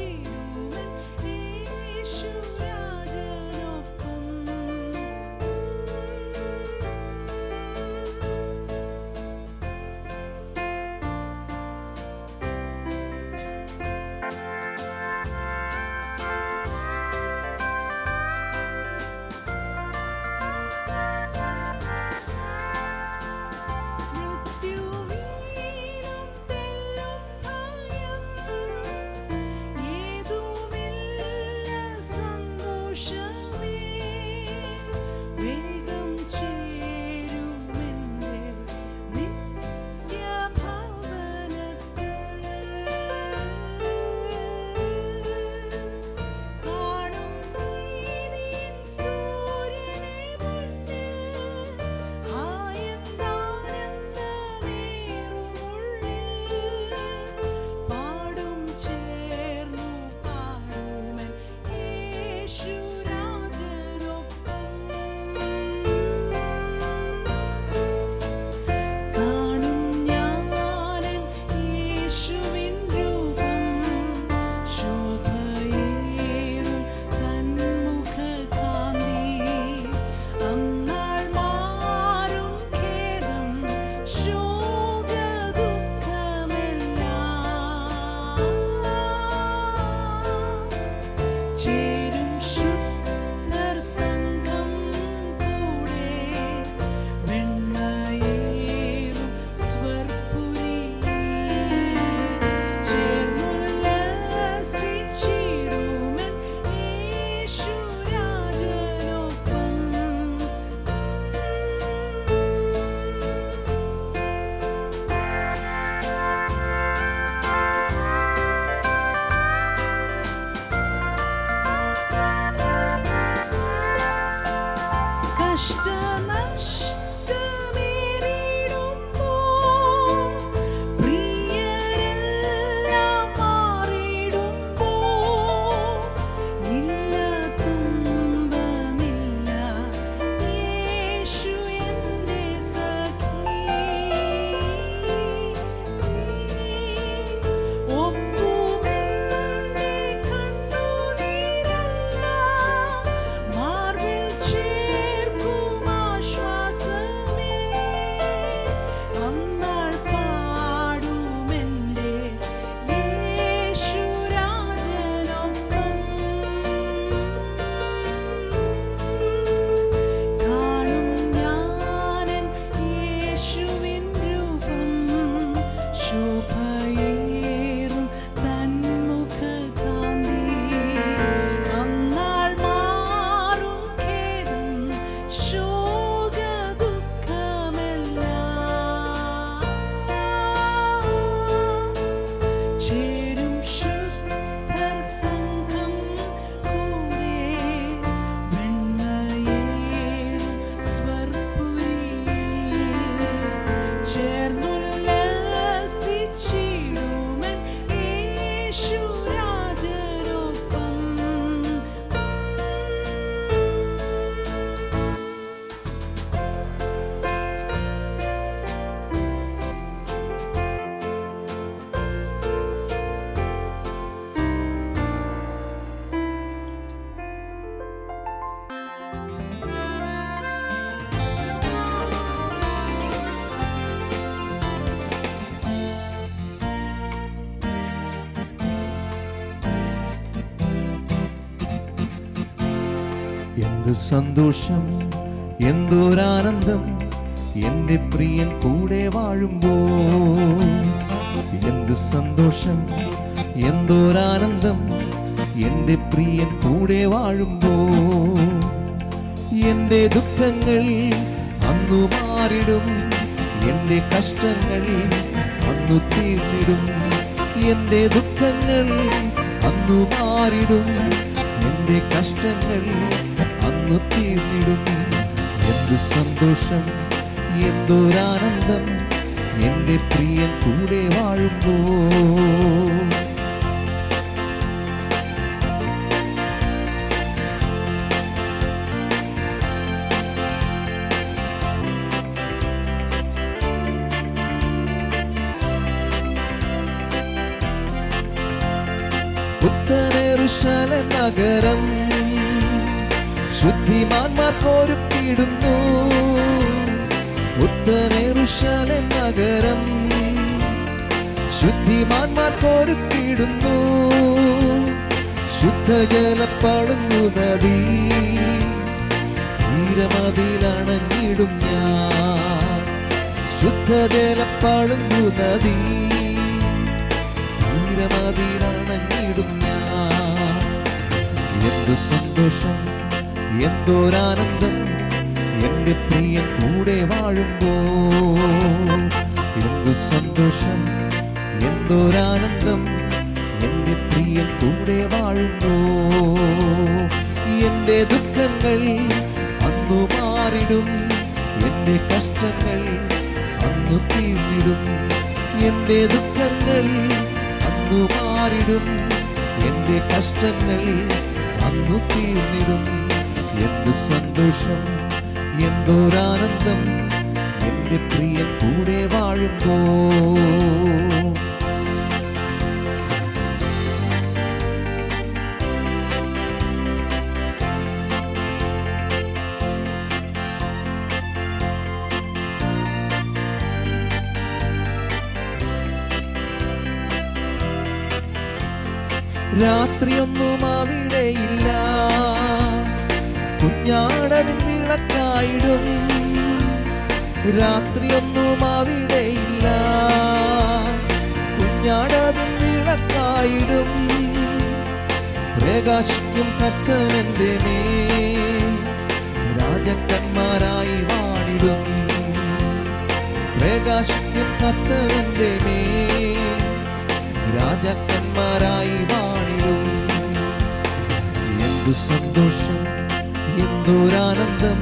എന്ത് സന്തോഷം, എന്തൊരാനന്ദം, എൻ്റെ പ്രിയൻ കൂടെ വാഴുമ്പോൾ. എന്ത് സന്തോഷം, എന്തൊരാനന്ദം, എൻ്റെ പ്രിയൻ കൂടെ വാഴുമ്പോൾ. എൻ്റെ ദുഃഖങ്ങൾ അന്നു മാറിടും, എൻ്റെ കഷ്ടങ്ങൾ അന്നു തീർന്നിടും. എൻ്റെ ദുഃഖങ്ങൾ അന്നു മാറിടും, എൻ്റെ കഷ്ടങ്ങൾ അന്നു തീർന്നിടും. എന്ത് സന്തോഷം, എന്തൊരാനന്ദം, എൻ്റെ പ്രിയൻ കൂടെ വാഴുമ്പോൾ. യെരൂശലേം നഗരം ശുദ്ധിമാന്മാർക്കൊരുക്കിയിടുന്നു. യെരൂശലേം നഗരം ശുദ്ധിമാന്മാർക്കൊരുക്കിയിടുന്നു. ശുദ്ധജലപ്പടുന്നു നദി, തീരമതിലണഞ്ഞിടും ഞാൻ. ശുദ്ധജലപ്പടുന്നു നദി, തീരമതിലണഞ്ഞിടും ഞാൻ. എന്തു സന്തോഷം, എന്തൊരാനന്ദം, എൻ്റെ പ്രിയൻ കൂടെ വാഴുമ്പോൾ. എന്തു സന്തോഷം, എന്തൊരാനന്ദം, എൻ്റെ പ്രിയൻ കൂടെ വാഴുമ്പോൾ. എൻ്റെ ദുഃഖങ്ങൾ അന്നു മാറിടും, എൻ്റെ കഷ്ടങ്ങൾ അന്നു തീർന്നിടും. എൻ്റെ ദുഃഖങ്ങൾ അന്നു മാറിടും, എൻ്റെ കഷ്ടങ്ങൾ അന്നു തീർന്നിടും. എന്തു സന്തോഷം, എന്തൊരാനന്ദം, എൻ്റെ പ്രിയൻ കൂടെ വാഴുമ്പോൾ. രാത്രിയൊന്നും അവിടെയില്ല, കുഞ്ഞാടതിൻ വിളക്കായിടും. രാത്രിയൊന്നും അവിടെയില്ല, കുഞ്ഞാടതിൻ വിളക്കായിടും. പ്രകാശിക്കും കർത്തനന്റെ മേൽ രാജക്കന്മാരായി വാണിടും. പ്രകാശിക്കും കർത്തനന്റെ മേൽ രാജക്കന്മാരായി വാണിടും. എന്തു സന്തോഷം, എന്തൊരാനന്ദം,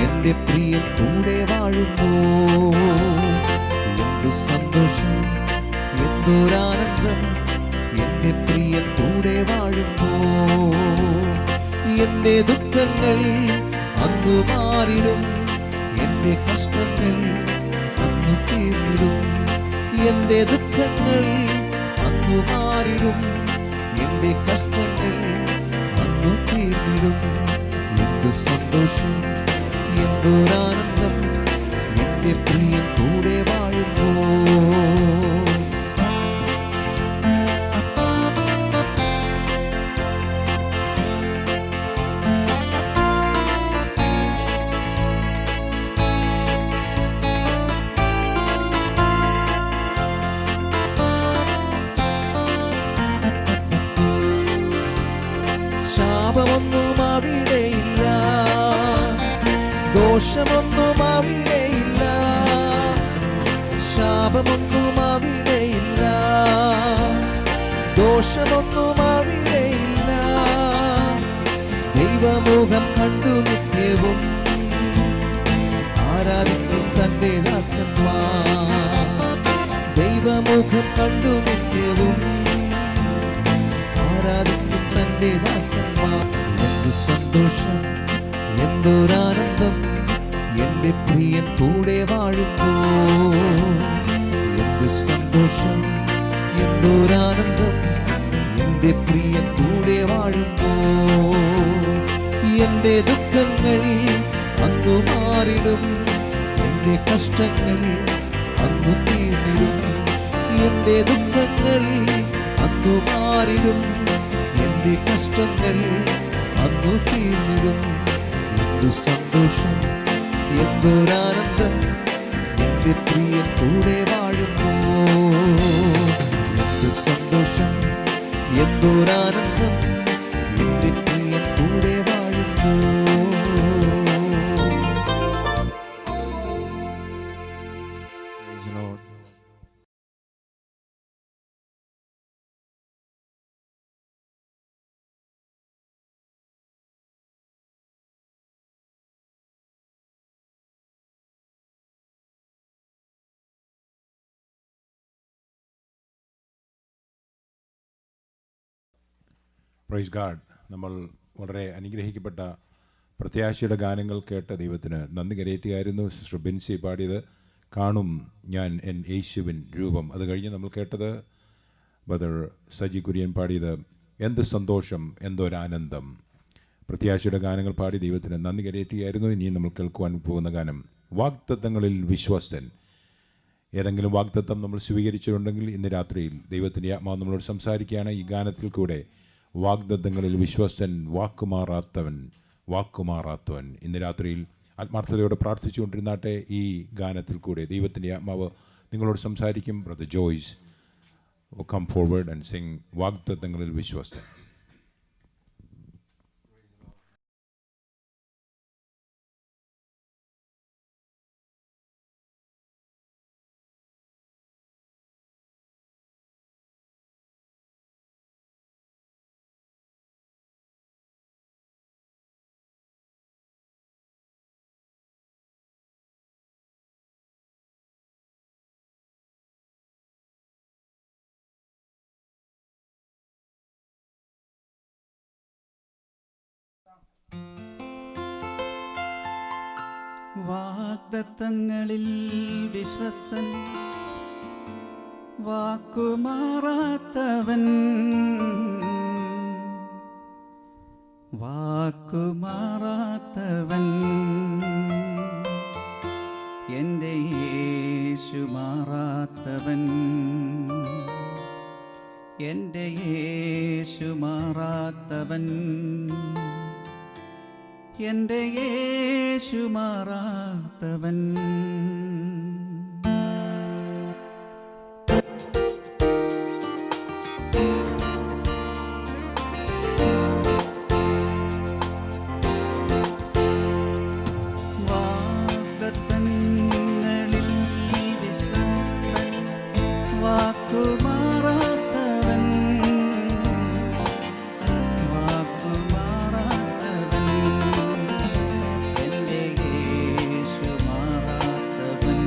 എൻ്റെ പ്രിയൻ കൂടെ വാഴുമ്പോൾ. എന്തു സന്തോഷം, എന്തൊരാനന്ദം, എൻ്റെ പ്രിയൻ കൂടെ വാഴുമ്പോൾ. എൻ്റെ ദുഃഖങ്ങൾ അന്നു മാറിടും, എൻ്റെ കഷ്ടങ്ങൾ അന്നു തീർന്നിടും. എൻ്റെ ദുഃഖങ്ങൾ അന്നു മാറിടും, എൻ്റെ കഷ്ടങ്ങൾ അന്നു തീർന്നിടും. എന്തു സന്തോഷം, എന്തൊരാനന്ദം, എൻ്റെ പ്രിയൻ കൂടെ വാഴുമ്പോൾ. ശാപമൊന്നും അവിടെയില്ല, ദോഷമൊന്നും അവിടെയില്ല. ശാപമൊന്നും അവിടെയില്ല, ദോഷമൊന്നും അവിടെയില്ല. ദൈവമുഖം കണ്ടു നിത്യവും ആരാധിക്കും തന്റെ ദാസന്മാർ. ദൈവമുഖം കണ്ടു നിത്യവും ആരാധിക്കും തന്റെ ദാസന്മാർ. എന്തു സന്തോഷം, എന്തൊരാനന്ദം, എൻ്റെ പ്രിയൻ കൂടെ വാഴുമ്പോൾ. എന്തു സന്തോഷം, എന്തൊരാനന്ദം, എൻ്റെ പ്രിയൻ കൂടെ വാഴുമ്പോൾ. എൻ്റെ ദുഃഖങ്ങൾ അന്നു മാറിടും, എൻ്റെ കഷ്ടങ്ങൾ അന്നു തീർന്നിടും. എൻ്റെ ദുഃഖങ്ങൾ അന്നു മാറിടും, എൻ്റെ കഷ്ടങ്ങൾ അന്നു തീർന്നിടും. എന്തു സന്തോഷം, എന്തൊരാനന്ദം, എന്റെ പ്രിയൻ കൂടെ വാഴുമ്പോ. എന്തു സന്തോഷം, എന്തൊരാനന്ദം, എന്റെ പ്രിയൻ കൂടെ വാഴുമ്പോ. Praise the Lord. Praise God. നമ്മൾ വളരെ അനുഗ്രഹിക്കപ്പെട്ട പ്രത്യാശയുടെ ഗാനങ്ങൾ കേട്ട ദൈവത്തിന് നന്ദി കരയറ്റുകയായിരുന്നു. സിസ്റ്റർ ബെൻസി പാടിയത് കാണും ഞാൻ എൻ യേശുവിൻ രൂപം. അത് കഴിഞ്ഞ് നമ്മൾ കേട്ടത് ബ്രദർ സജി കുര്യൻ പാടിയത് എന്ത് സന്തോഷം എന്തൊരാനന്ദം. പ്രത്യാശയുടെ ഗാനങ്ങൾ പാടി ദൈവത്തിന് നന്ദി കരയറ്റുകയായിരുന്നു. ഇനിയും നമ്മൾ കേൾക്കുവാൻ പോകുന്ന ഗാനം വാഗ്ദത്തങ്ങളിൽ വിശ്വസ്തൻ. ഏതെങ്കിലും വാഗ്ദത്തം നമ്മൾ സ്വീകരിച്ചിട്ടുണ്ടെങ്കിൽ ഇന്ന് രാത്രിയിൽ ദൈവത്തിൻ്റെ ആത്മാവ് നമ്മളോട് സംസാരിക്കുകയാണ്. ഈ ഗാനത്തിൽ കൂടെ വാഗ്ദത്തങ്ങളിൽ വിശ്വസ്തൻ, വാക്കുമാറാത്തവൻ, വാക്കുമാറാത്തവൻ. ഇന്ന് രാത്രിയിൽ ആത്മാർത്ഥതയോടെ പ്രാർത്ഥിച്ചുകൊണ്ടിരുന്നാട്ടെ. ഈ ഗാനത്തിൽ കൂടെ ദൈവത്തിൻ്റെ ആത്മാവ് നിങ്ങളോട് സംസാരിക്കും. Brother Joyce come forward and sing വാഗ്ദത്തങ്ങളിൽ വിശ്വസ്തൻ. വാഗ്ദത്തങ്ങളിൽ വിശ്വസ്തൻ, വാക്കുമാറാത്തവൻ, വാക്കുമാറാത്തവൻ, എൻ്റെ യേശു മാറാത്തവൻ, എൻ്റെ യേശു മാറാത്തവൻ, എൻ്റെ യേശു മാറാത്തവൻ. വാഗ്ദത്തങ്ങളിൽ വിശ്വസ്തൻ, വാക്കുമാറാത്തവൻ, വാക്കുമാറാത്തവൻ, എൻ്റെ യേശു മാറാത്തവൻ.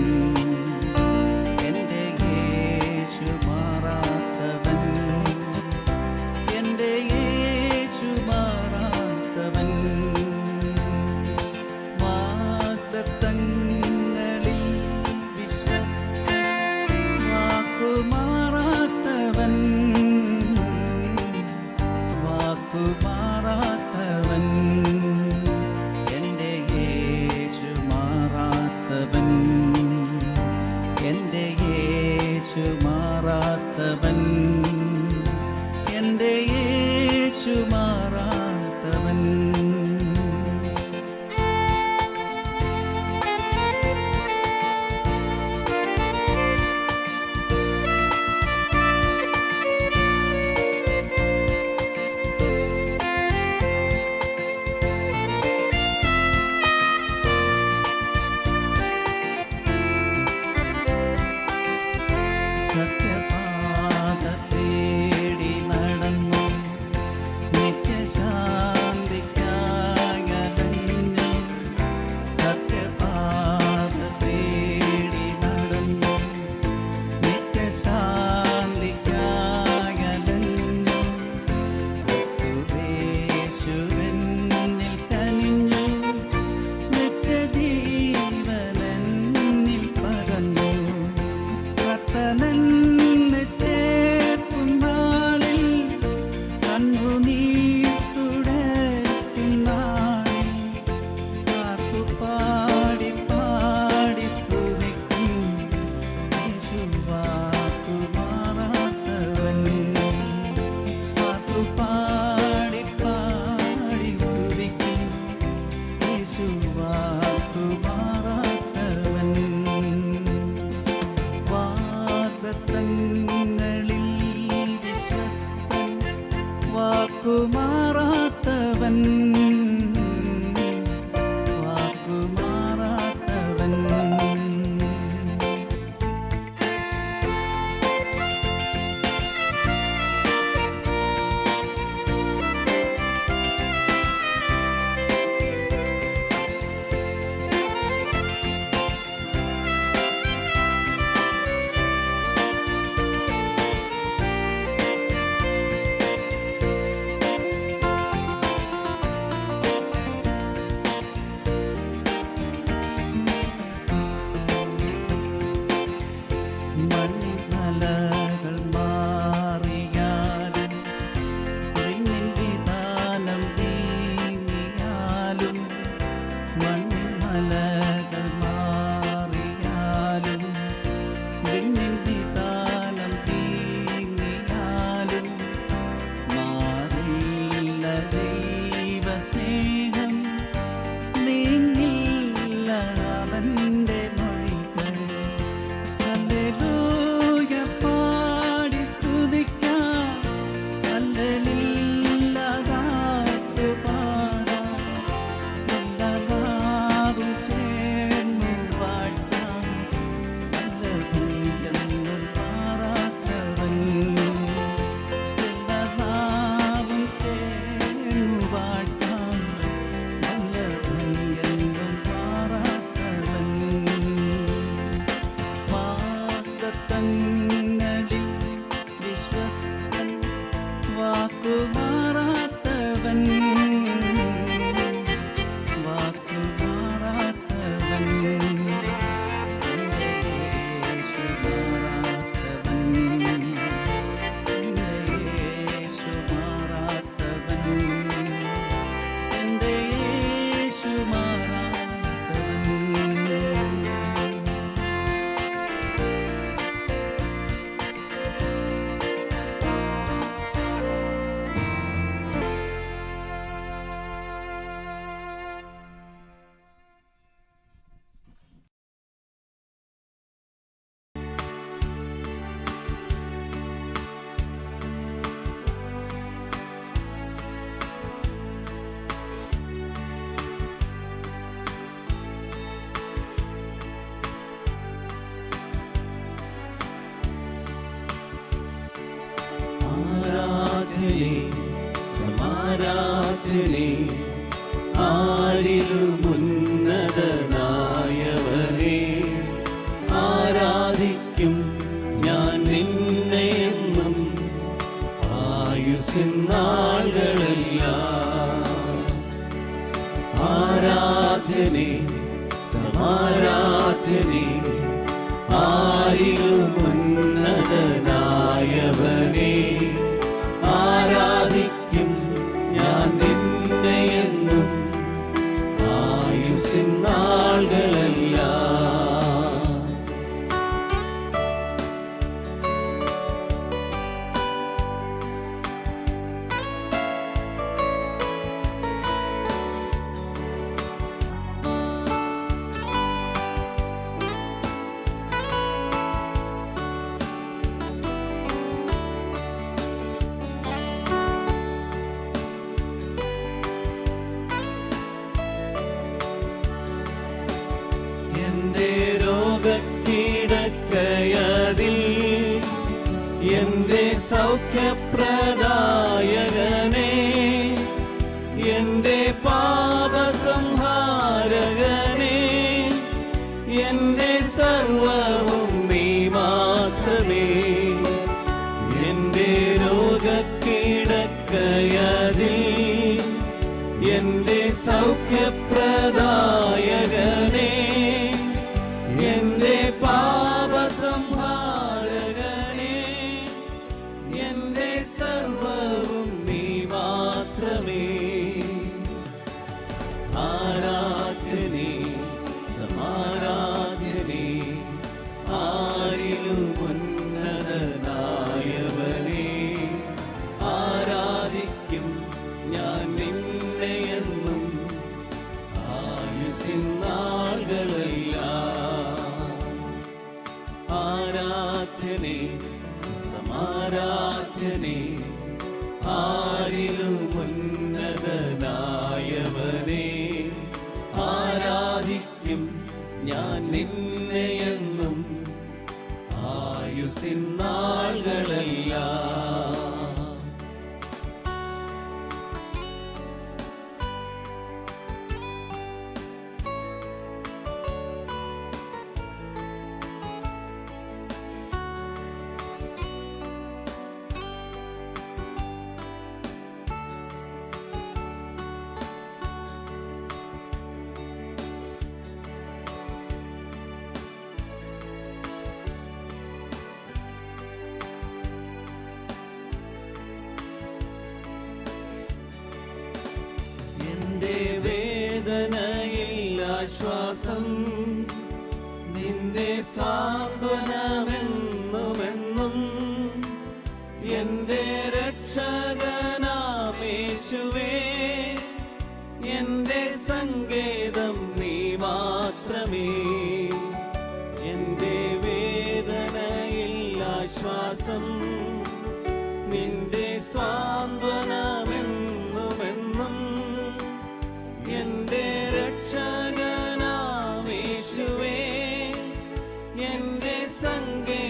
ആരിലുമുന്നതനായവനെ ആരാധിക്കും ഞാൻ നിന്നെ എന്നും ആയുസിന്നാളുകളെല്ലാം. ആരാധ്യനേ സമാരാധ്യനേ ആരിലുമുന്നതനായവനെ ആരാധിക്കും ഞാൻ നിന്നെ എന്നും ആയുസിന്നാളുകളെല്ലാം. എന്റെ രോഗക്കിടക്കയതിൽ എന്റെ സൗഖ്യപ്രദായകനെ എന്റെ പാപസംഹാരകനെ എന്റെ സർവവും നീ മാത്രമേ. എന്റെ രോഗക്കിടക്കയതിൽ എന്റെ സൗഖ്യപ്രദായകനെ എന്റെ പാപസംഹാരകനെ എന്റെ സർവവും നീ മാത്രമേ. ആരാധ്യനേ സമാരാധ്യനേ ആരിലുമുന്നതനായവനെ ആരാധിക്കും ഞാൻ നിന്നെ എന്നും ആയുസിന്നാളുകളെല്ലാം. ആരാധ്യനേ സമാരാധ്യനേ ആരിലുമുന്നതനായവനെ ആരാധിക്കും ഞാൻ നിന്നെ എന്നും ആയുസിന്നാളുകളെല്ലാം. എന്റെ വേദനയിൽ ആശ്വാസം നിന്റെ സാന്ത്വനമെന്നുമെന്നും എന്റെ രക്ഷകനാമേശുവേ എന്റെ സങ്കേതം നീ മാത്രമേ. എന്റെ വേദനയിൽ ആശ്വാസം നിന്റെ സാന്ത്വനമെന്നുമെന്നും എന്റെ രക്ഷകനാമേശുവേ എന്റെ സങ്കേതം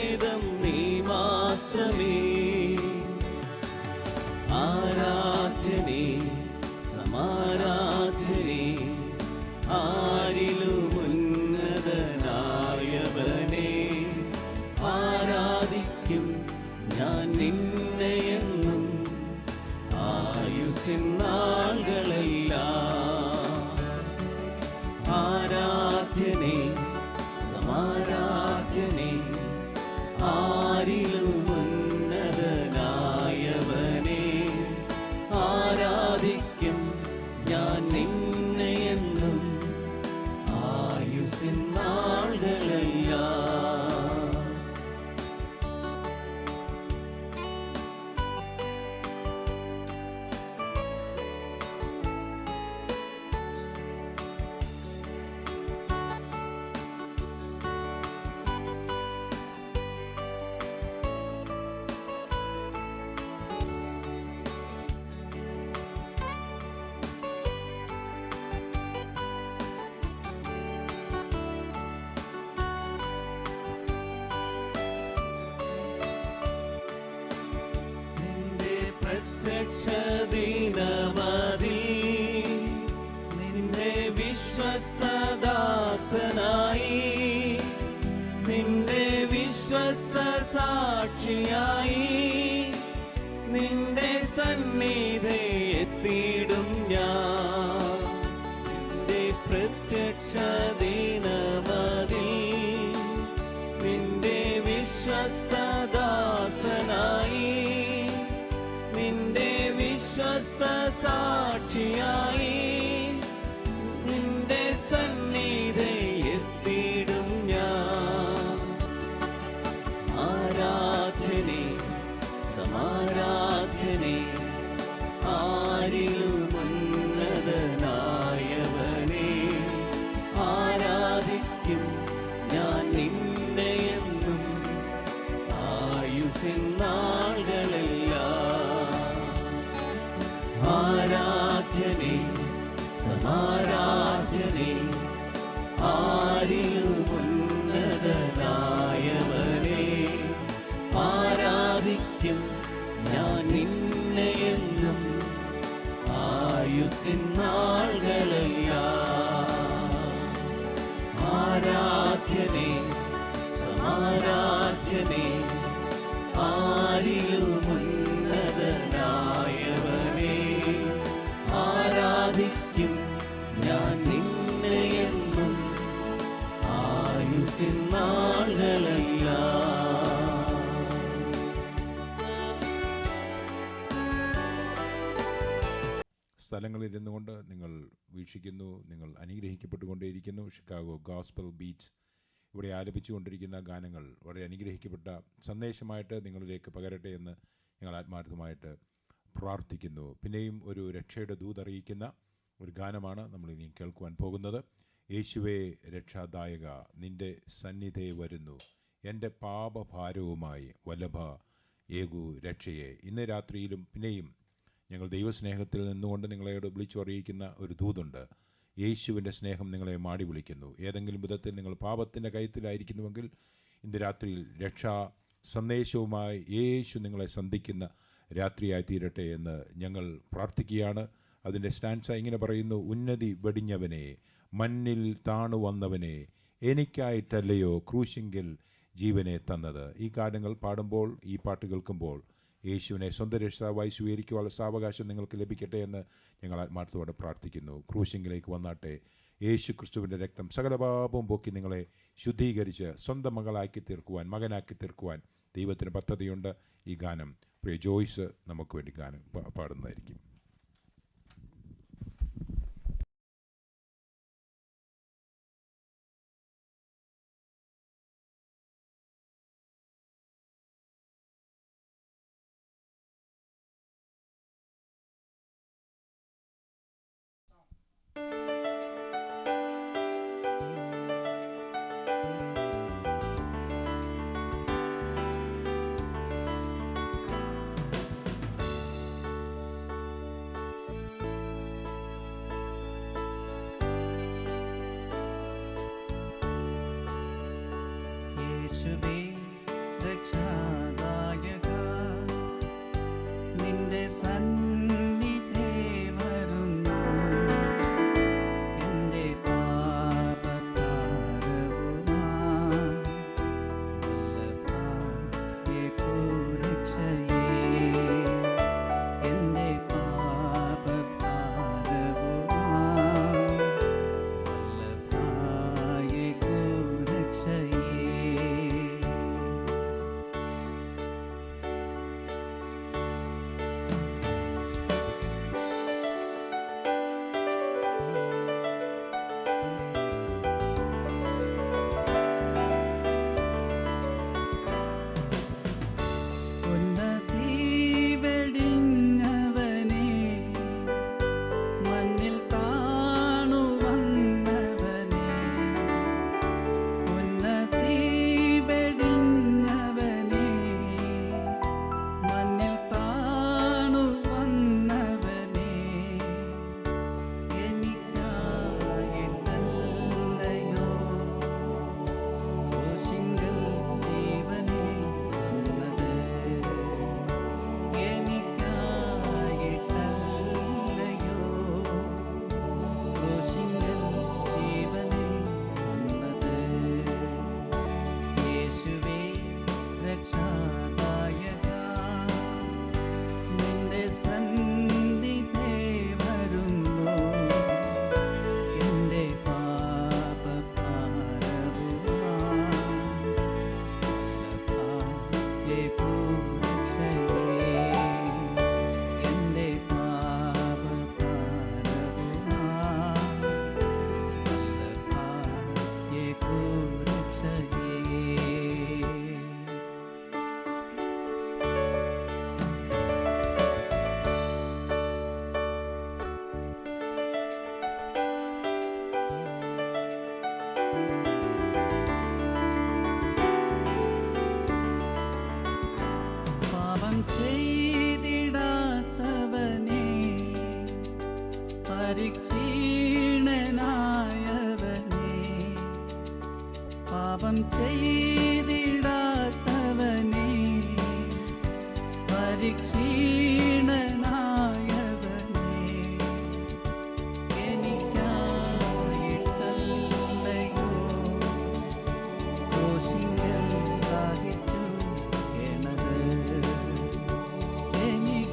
വിശ്വസ്തദാസനായി നിന്റെ വിശ്വസ്ത സാക്ഷിയായി നിന്റെ സന്നിധി എത്തിയിടും ഞാൻ നിന്റെ പ്രത്യക്ഷ ദിനമതിൽ നിന്റെ വിശ്വസ്തദാസനായി നിന്റെ വിശ്വസ്ത സാക്ഷിയായി നിന്റെ സന്നിധി എത്തിയിടും ഞാൻ ആരാധനെ സമാരാധനെ ആരിലും ഉന്നതനായവനെ ആരാധിക്കും ഞാൻ നിന്നെ എന്നും ആയുസ്സിൻ നാളുകളെല്ലാം ആരാധ്യനെ സമാരാധ്യനെ ആരിലും ഉന്നതനായവനെ ആരാധിക്കും ഞാൻ നിന്നെ എന്നും ആയുസ്സിൻ നാളുകളെല്ലാം ആരാധ്യനെ സമാരാധ്യനെ ആരിലും ഉന്നതനായവനെ ആരാധിക്കും ഞാൻ നിന്നെ എന്നും ആയുസ്സിൻ നാളുകളെല്ലാം സ്ഥലങ്ങളിൽ ഇരുന്നു കൊണ്ട് നിങ്ങൾ വീക്ഷിക്കുന്നു, നിങ്ങൾ അനുഗ്രഹിക്കപ്പെട്ടുകൊണ്ടേയിരിക്കുന്നു. ഷിക്കാഗോ ഗോസ്പൽ ബീച്ച് ഇവിടെ ആലപിച്ചുകൊണ്ടിരിക്കുന്ന ഗാനങ്ങൾ വളരെ അനുഗ്രഹിക്കപ്പെട്ട സന്ദേശമായിട്ട് നിങ്ങളിലേക്ക് പകരട്ടെ എന്ന് ഞങ്ങൾ ആത്മാർത്ഥമായിട്ട് പ്രാർത്ഥിക്കുന്നു. പിന്നെയും ഒരു രക്ഷയുടെ ദൂതറിയിക്കുന്ന ഒരു ഗാനമാണ് നമ്മളിനി കേൾക്കുവാൻ പോകുന്നത്. യേശുവേ രക്ഷാദായക നിൻ്റെ സന്നിധേ വരുന്നു, എൻ്റെ പാപഭാരവുമായി വല്ലഭ ഏകു രക്ഷയെ. ഇന്ന് രാത്രിയിലും പിന്നെയും ഞങ്ങൾ ദൈവസ്നേഹത്തിൽ നിന്നുകൊണ്ട് നിങ്ങളോട് വിളിച്ചു അറിയിക്കുന്ന ഒരു ദൂതുണ്ട്. യേശുവിൻ്റെ സ്നേഹം നിങ്ങളെ മാടി വിളിക്കുന്നു. ഏതെങ്കിലും വിധത്തിൽ നിങ്ങൾ പാപത്തിൻ്റെ കയത്തിലായിരിക്കുന്നുവെങ്കിൽ ഇന്ന് രാത്രിയിൽ രക്ഷാ സന്ദേശവുമായി യേശു നിങ്ങളെ സന്ധിക്കുന്ന രാത്രിയായി തീരട്ടെ എന്ന് ഞങ്ങൾ പ്രാർത്ഥിക്കുകയാണ്. അതിൻ്റെ സ്റ്റാൻസ ഇങ്ങനെ പറയുന്നു: ഉന്നതി വെടിഞ്ഞവനെ, മണ്ണിൽ താണു വന്നവനെ, എനിക്കായിട്ടല്ലയോ ക്രൂശിങ്കിൽ ജീവനെ തന്നത്. ഈ ഗാനങ്ങൾ പാടുമ്പോൾ, ഈ പാട്ട് കേൾക്കുമ്പോൾ യേശുവിനെ സ്വന്തം രക്ഷാവായി സ്വീകരിക്കുവാനുള്ള സാവകാശം നിങ്ങൾക്ക് ലഭിക്കട്ടെ എന്ന് ഞങ്ങൾ ആത്മാർത്ഥത്തോടെ പ്രാർത്ഥിക്കുന്നു. ക്രൂശിങ്കിലേക്ക് വന്നാട്ടെ. യേശു ക്രിസ്തുവിൻ്റെ രക്തം സകല പാപവും പോക്കി നിങ്ങളെ ശുദ്ധീകരിച്ച് സ്വന്തം മകളാക്കി തീർക്കുവാൻ, മകനാക്കി തീർക്കുവാൻ ദൈവത്തിന് പദ്ധതിയുണ്ട്. ഈ ഗാനം പ്രിയ ജോയ്സ് നമുക്ക് വേണ്ടി ഗാനം പാടുന്നതായിരിക്കും. യേശുവേ രക്ഷാദായക നിന്റെ സന്നിധേ വരുന്നു, എൻ്റെ പാപഭാരവുമായി വല്ലഭ ഏകു രക്ഷയേ. എൻ്റെ പാപഭാരവുമായി വല്ലഭ ഏകു രക്ഷയേ. പാപം ചെയ്തിടാത്തവനേ, പരിക്ഷീണനായവനേ, എനിക്കായിട്ടല്ലയോ ക്രൂശിങ്കൽ സഹിച്ചു എന്നത്, എനിക്കായിട്ടല്ലയോ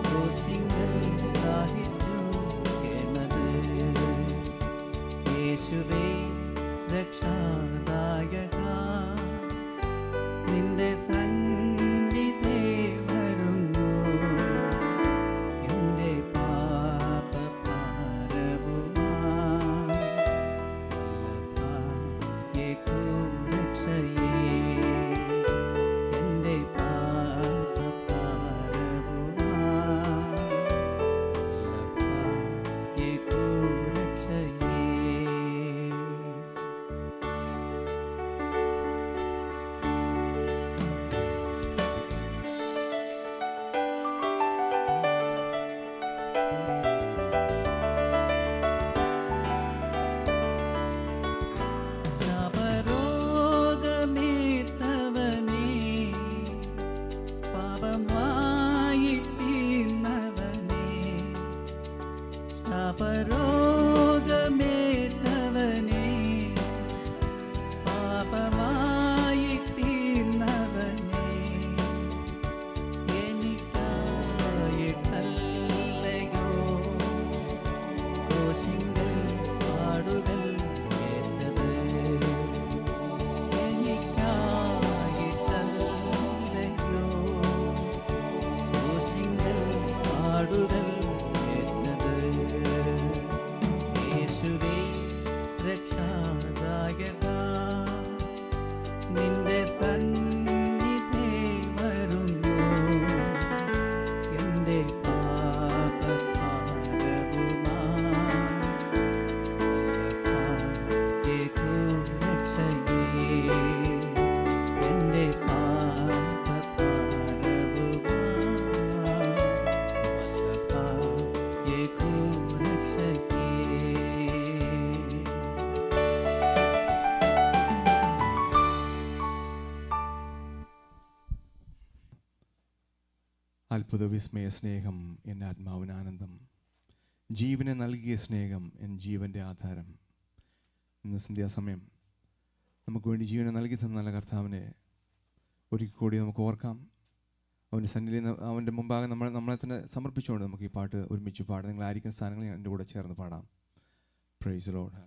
ക്രൂശിങ്കൽ സഹിച്ചു എന്നത്. യേശുവേ രക്ഷാദായക, നിന്റെ സന്നിധി വരുന്നു, എൻ്റെ പാപഭാരവുമായി രക്ഷയേ, എൻ്റെ പാപഭാരവുമായി രക്ഷയേ. ശാപരോഗമേറ്റവനേ, പാപമായി തീർന്നവനേ, ശാപരോഗമേറ്റവനേ, പാപമായി തീർന്നവനേ, എനിക്കായിട്ടല്ലയോ ക്രൂശിങ്കൽ പാടുകൾ ഏറ്റത്, എനിക്കായിട്ടല്ലയോ ക്രൂശിങ്കൽ പാടുകൾ ഏറ്റത്. യേശുവേ രക്ഷാദായക, നിന്റെ സന്നിധി വരുന്നു, എൻ്റെ പാപഭാരവുമായി രക്ഷയേ, എൻ്റെ പാപഭാരവുമായി രക്ഷയേ. അത്ഭുത വിസ്മയ സ്നേഹം എൻ്റെ ആത്മാവിന് ആനന്ദം, ജീവനെ നൽകിയ സ്നേഹം എൻ ജീവൻ്റെ ആധാരം. ഇന്ന് സന്ധ്യാസമയം നമുക്ക് വേണ്ടി ജീവനെ നൽകി തന്ന നല്ല കർത്താവിനെ ഒരിക്കൽ കൂടി നമുക്ക് ഓർക്കാം. അവൻ്റെ സന്നിധിയിൽ അവൻ്റെ മുമ്പാകെ നമ്മളെ തന്നെ സമർപ്പിച്ചുകൊണ്ട് നമുക്ക് ഈ പാട്ട് ഒരുമിച്ച് പാടാം. നിങ്ങൾ ആയിരിക്കുന്ന സ്ഥാനങ്ങളിൽ എൻ്റെ കൂടെ ചേർന്ന് പാടാം. Price the Lord.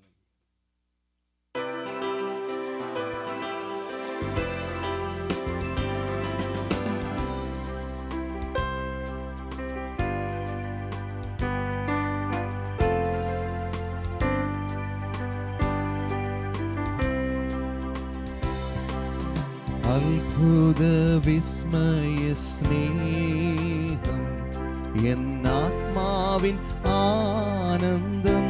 അത്ഭുത വിസ്മയ സ്നേഹം എന്നാത്മാവിൻ ആനന്ദം,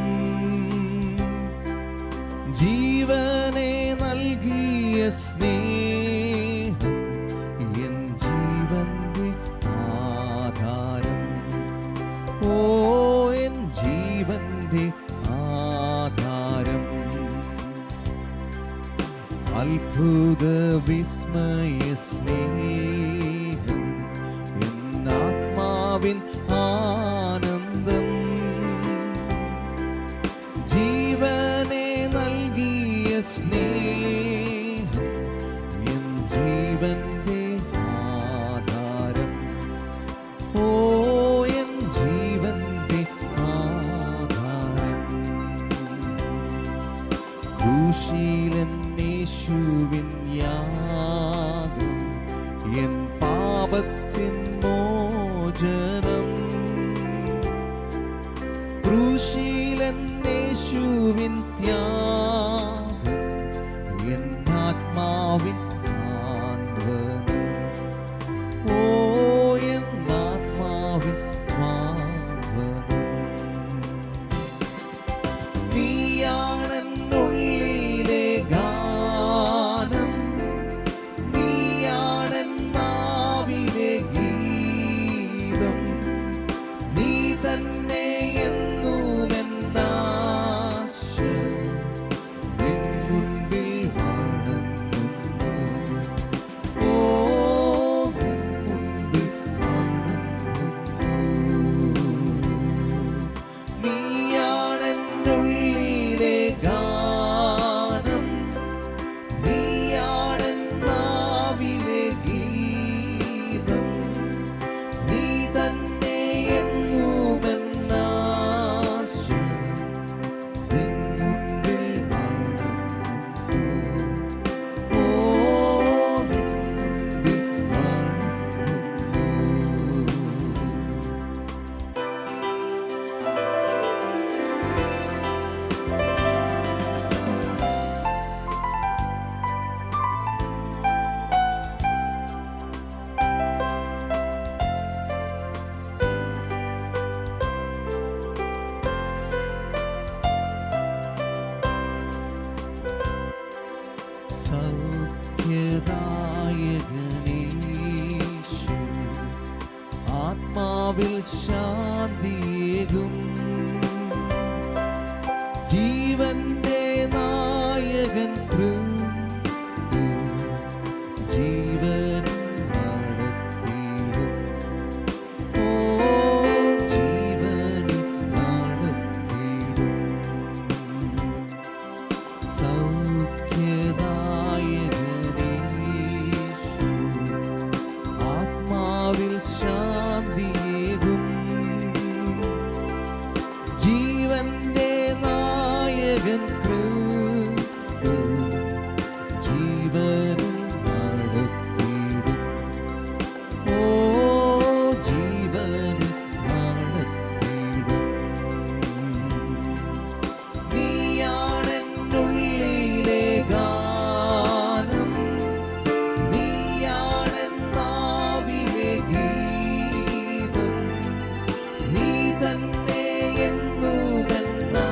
ജീവനെ നൽകിയ സ്നേഹം എൻ ജീവന്റെ ആധാരം. ഓ എൻ ജീവന്റെ ആധാരം. അത്ഭുത വിസ്മയ സ്നേഹം എന്നാത്മാവിൻ ആനന്ദം, ജീവനെ നൽകിയ സ്നേഹം എൻ ജീവന്റെ ആധാരം. ഓ എൻ ജീവന്റെ ആധാരം. ക്രൂശിലൻ യേശുവിൻ യാഗം എൻ പാപത്തിൻ മോചനം, ക്രൂശിലൻ യേശുവിൻ ത്യാഗം എൻ ആത്മാവിൻ സാന്ത്വനം. ഓ എൻ ആത്മാവിൻ സാന്ത്വനം. നീയാണെന്നുള്ളിലെ ഗാനം, നീയാണെന്നാവിലെ ഗീതം, നീ തന്നെ എന്നുമെന്നാ എൻ ക്രിസ്തു ജീവനിൽ നടത്തിയിടും. ഓ ജീവനിൽ നടത്തിയിടും. നീയാണെന്നുള്ളിലെ ഗാനം, നീയാണെന്നാവിലെ ഗീതം, നീ തന്നെ എന്നുമെന്നാശ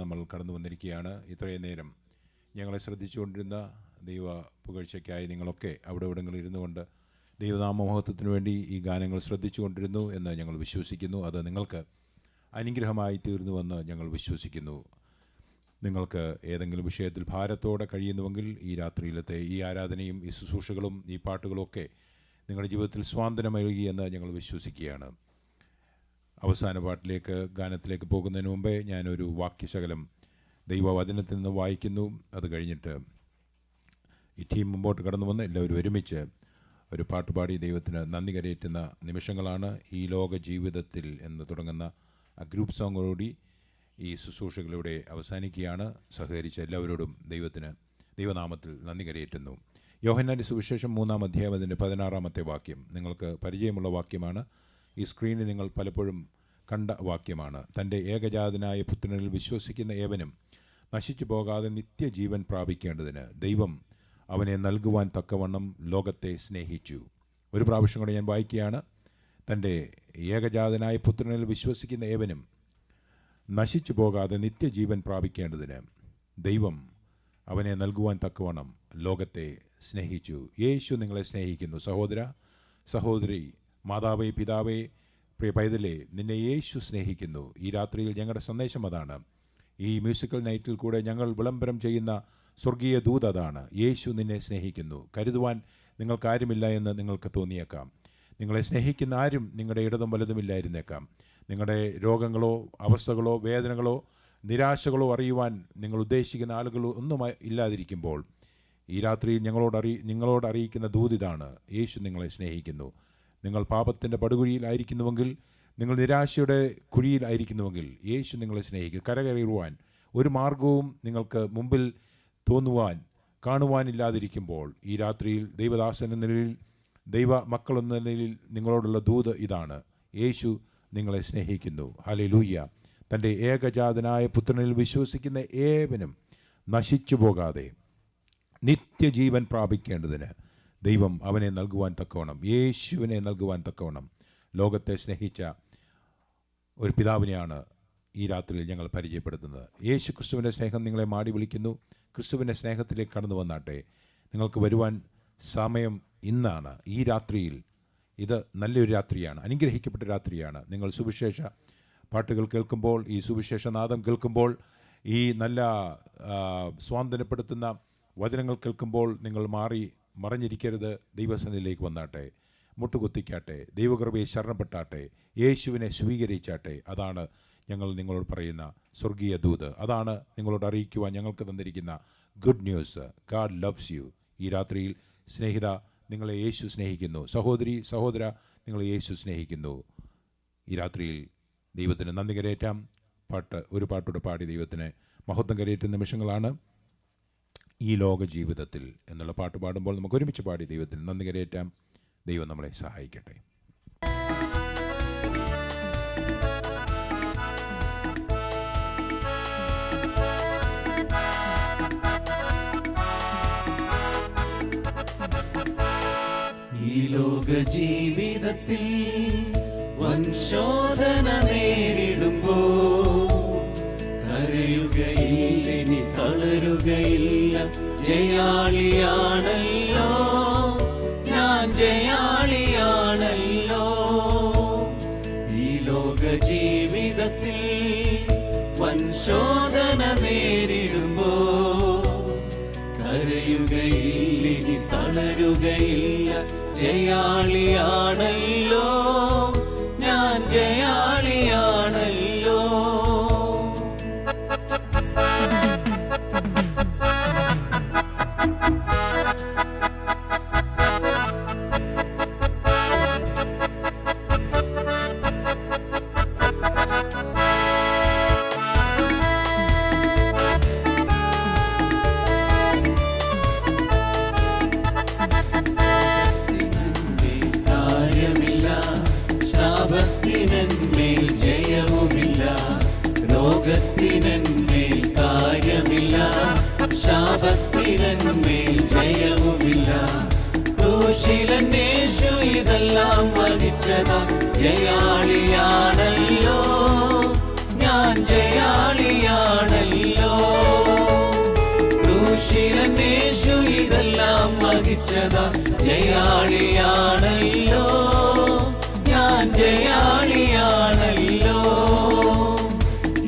നമ്മൾ കടന്നു വന്നിരിക്കുകയാണ്. ഇത്രയും നേരം ഞങ്ങളെ ശ്രദ്ധിച്ചുകൊണ്ടിരുന്ന ദൈവ പുകഴ്ചയ്ക്കായി നിങ്ങളൊക്കെ അവിടെ ഇവിടങ്ങളിൽ ഇരുന്നു കൊണ്ട് ദൈവനാമമഹത്വത്തിനു വേണ്ടി ഈ ഗാനങ്ങൾ ശ്രദ്ധിച്ചുകൊണ്ടിരുന്നു എന്ന് ഞങ്ങൾ വിശ്വസിക്കുന്നു. അത് നിങ്ങൾക്ക് അനുഗ്രഹമായി തീർന്നുവെന്ന് ഞങ്ങൾ വിശ്വസിക്കുന്നു. നിങ്ങൾക്ക് ഏതെങ്കിലും വിഷയത്തിൽ ഭാരത്തോടെ കഴിയുന്നുവെങ്കിൽ ഈ രാത്രിയിലത്തെ ഈ ആരാധനയും ഈ ശുശ്രൂഷകളും ഈ പാട്ടുകളും ഒക്കെ നിങ്ങളുടെ ജീവിതത്തിൽ സ്വാതന്ത്ര്യമേകി എന്ന് ഞങ്ങൾ വിശ്വസിക്കുകയാണ്. അവസാന പാട്ടിലേക്ക് ഗാനത്തിലേക്ക് പോകുന്നതിന് മുമ്പേ ഞാനൊരു വാക്യശകലം ദൈവവചനത്തിൽ നിന്ന് വായിക്കുന്നു. അത് കഴിഞ്ഞിട്ട് ഈ ടീം മുമ്പോട്ട് കടന്നു വന്ന് എല്ലാവരും ഒരുമിച്ച് ഒരു പാട്ടുപാടി ദൈവത്തിന് നന്ദി കരയേറ്റുന്ന നിമിഷങ്ങളാണ്. ഈ ലോക ജീവിതത്തിൽ എന്ന് തുടങ്ങുന്ന ആ ഗ്രൂപ്പ് സോങ്ങോടുകൂടി ഈ ശുശ്രൂഷകളിലൂടെ അവസാനിക്കുകയാണ്. സഹകരിച്ച എല്ലാവരോടും ദൈവനാമത്തിൽ നന്ദി കരയേറ്റുന്നു. യോഹന്നാന്റെ സുവിശേഷം 3-ാം അധ്യായം അതിൻ്റെ 16-ാമത്തെ വാക്യം നിങ്ങൾക്ക് പരിചയമുള്ള വാക്യമാണ്. ഈ സ്ക്രീനിൽ നിങ്ങൾ പലപ്പോഴും കണ്ട വാക്യമാണ്. തൻ്റെ ഏകജാതനായ പുത്രനിൽ വിശ്വസിക്കുന്ന ഏവനും നശിച്ചു പോകാതെ നിത്യജീവൻ പ്രാപിക്കേണ്ടതിന് ദൈവം അവനെ നൽകുവാൻ തക്കവണ്ണം ലോകത്തെ സ്നേഹിച്ചു. ഒരു പ്രാവശ്യം കൂടെ ഞാൻ വായിക്കുകയാണ്. തൻ്റെ ഏകജാതനായ പുത്രനിൽ വിശ്വസിക്കുന്ന ഏവനും നശിച്ചു പോകാതെ നിത്യജീവൻ പ്രാപിക്കേണ്ടതിന് ദൈവം അവനെ നൽകുവാൻ തക്കവണ്ണം ലോകത്തെ സ്നേഹിച്ചു. യേശു നിങ്ങളെ സ്നേഹിക്കുന്നു. സഹോദര, സഹോദരി, മാതാവേ, പിതാവേ, പ്രിയ പൈതലേ, നിന്നെ യേശു സ്നേഹിക്കുന്നു. ഈ രാത്രിയിൽ ഞങ്ങളുടെ സന്ദേശം അതാണ്. ഈ മ്യൂസിക്കൽ നൈറ്റിൽ കൂടെ ഞങ്ങൾ വിളംബരം ചെയ്യുന്ന സ്വർഗീയ ദൂത് അതാണ്. യേശു നിന്നെ സ്നേഹിക്കുന്നു. കരുതുവാൻ നിങ്ങൾക്കാരുമില്ല എന്ന് നിങ്ങൾക്ക് തോന്നിയേക്കാം. നിങ്ങളെ സ്നേഹിക്കുന്ന ആരും നിങ്ങളുടെ ഇടതും വലതുമില്ലായിരുന്നേക്കാം. നിങ്ങളുടെ രോഗങ്ങളോ അവസ്ഥകളോ വേദനകളോ നിരാശകളോ അറിയുവാൻ നിങ്ങൾ ഉദ്ദേശിക്കുന്ന ആളുകൾ ഒന്നും ഇല്ലാതിരിക്കുമ്പോൾ ഈ രാത്രിയിൽ നിങ്ങളോട് അറിയിക്കുന്ന ദൂത് ഇതാണ്. യേശു നിങ്ങളെ സ്നേഹിക്കുന്നു. നിങ്ങൾ പാപത്തിൻ്റെ പടുകുഴിയിലായിരിക്കുന്നുവെങ്കിൽ, നിങ്ങൾ നിരാശയുടെ കുഴിയിലായിരിക്കുന്നുവെങ്കിൽ യേശു നിങ്ങളെ സ്നേഹിക്കും. കരകയറുവാൻ ഒരു മാർഗവും നിങ്ങൾക്ക് മുമ്പിൽ കാണുവാനില്ലാതിരിക്കുമ്പോൾ ഈ രാത്രിയിൽ ദൈവദാസൻ എന്ന നിലയിൽ ദൈവ മക്കളെന്ന നിലയിൽ നിങ്ങളോടുള്ള ദൂത് ഇതാണ്: യേശു നിങ്ങളെ സ്നേഹിക്കുന്നു. ഹല്ലേലൂയ. തൻ്റെ ഏകജാതനായ പുത്രനിൽ വിശ്വസിക്കുന്ന ഏവനും നശിച്ചു പോകാതെ നിത്യജീവൻ പ്രാപിക്കേണ്ടതിന് ദൈവം അവനെ നൽകുവാൻ തക്കവണ്ണം, യേശുവിനെ നൽകുവാൻ തക്കവണ്ണം ലോകത്തെ സ്നേഹിച്ച ഒരു പിതാവിനെയാണ് ഈ രാത്രിയിൽ ഞങ്ങൾ പരിചയപ്പെടുത്തുന്നത്. യേശു ക്രിസ്തുവിൻ്റെ സ്നേഹം നിങ്ങളെ മാടി വിളിക്കുന്നു. ക്രിസ്തുവിൻ്റെ സ്നേഹത്തിലേക്ക് കടന്നു വന്നാട്ടെ. നിങ്ങൾക്ക് വരുവാൻ സമയം ഇന്നാണ്. ഈ രാത്രിയിൽ ഇത് നല്ലൊരു രാത്രിയാണ്, അനുഗ്രഹിക്കപ്പെട്ട രാത്രിയാണ്. നിങ്ങൾ സുവിശേഷ പാട്ടുകൾ കേൾക്കുമ്പോൾ, ഈ സുവിശേഷ നാദം കേൾക്കുമ്പോൾ, ഈ നല്ല സ്വാന്തനപ്പെടുത്തുന്ന വചനങ്ങൾ കേൾക്കുമ്പോൾ നിങ്ങൾ മറഞ്ഞിരിക്കരുത്. ദൈവസന്നിധിയിലേക്ക് വന്നാട്ടെ, മുട്ടുകുത്തിക്കാട്ടെ, ദൈവകൃപയെ ശരണപ്പെട്ടാട്ടെ, യേശുവിനെ സ്വീകരിച്ചാട്ടെ. അതാണ് ഞങ്ങൾ നിങ്ങളോട് പറയുന്ന സ്വർഗീയ ദൂത്. അതാണ് നിങ്ങളോട് അറിയിക്കുവാൻ ഞങ്ങൾക്ക് തന്നിരിക്കുന്ന good news. God loves you. ഈ രാത്രിയിൽ സ്നേഹിത, നിങ്ങളെ യേശു സ്നേഹിക്കുന്നു. സഹോദരി, സഹോദര, നിങ്ങളെ യേശു സ്നേഹിക്കുന്നു. ഈ രാത്രിയിൽ ദൈവത്തിന് നന്ദി കരയേറ്റാം. ഒരു പാട്ടോടെ പാടി ദൈവത്തിന് മഹത്വം കരയേറ്റുന്ന നിമിഷങ്ങളാണ് ഈ ലോക ജീവിതത്തിൽ എന്നുള്ള പാട്ട് പാടുമ്പോൾ നമുക്ക് ഒരുമിച്ച് പാടി ദൈവത്തിന് നന്ദി കരയേറ്റാം. ദൈവം നമ്മളെ സഹായിക്കട്ടെ. ഈ ലോക ജീവിതത്തിൽ വൻശോധന നേരിടുമ്പോ കരയുകയില്ല, ഇനി തളരുകയില്ല. ജയാളിയാണല്ലോ ഞാൻ, ജയാളിയാണല്ലോ. ഈ ലോക ജീവിതത്തിൽ വൻശോധന നേരിടുമ്പോ കരയുകയില്ല, ഇനി തളരുകയില്ല. ജയാളിയാണല്ലോ ഞാൻ, ജയാളിയാണല്ലോ. ശാപത്തിനന്മേൽ ജയവുമില്ല, രോഗത്തിനന്മേൽ കാര്യമില്ല. ശാപത്തിനന്മേൽ ജയവുമില്ല. ക്രൂശിലന്നേശു ഇതെല്ലാം വഹിച്ചതാ. ജയാളിയാണല്ലോ ഞാൻ, ജയാളിയാണല്ലോ. ക്രൂശിലന്നേശു ഇതെല്ലാം വഹിച്ചതാ. ജയാളിയാണല്ലോ ഞാൻ, ജയാളിയാണല്ലോ.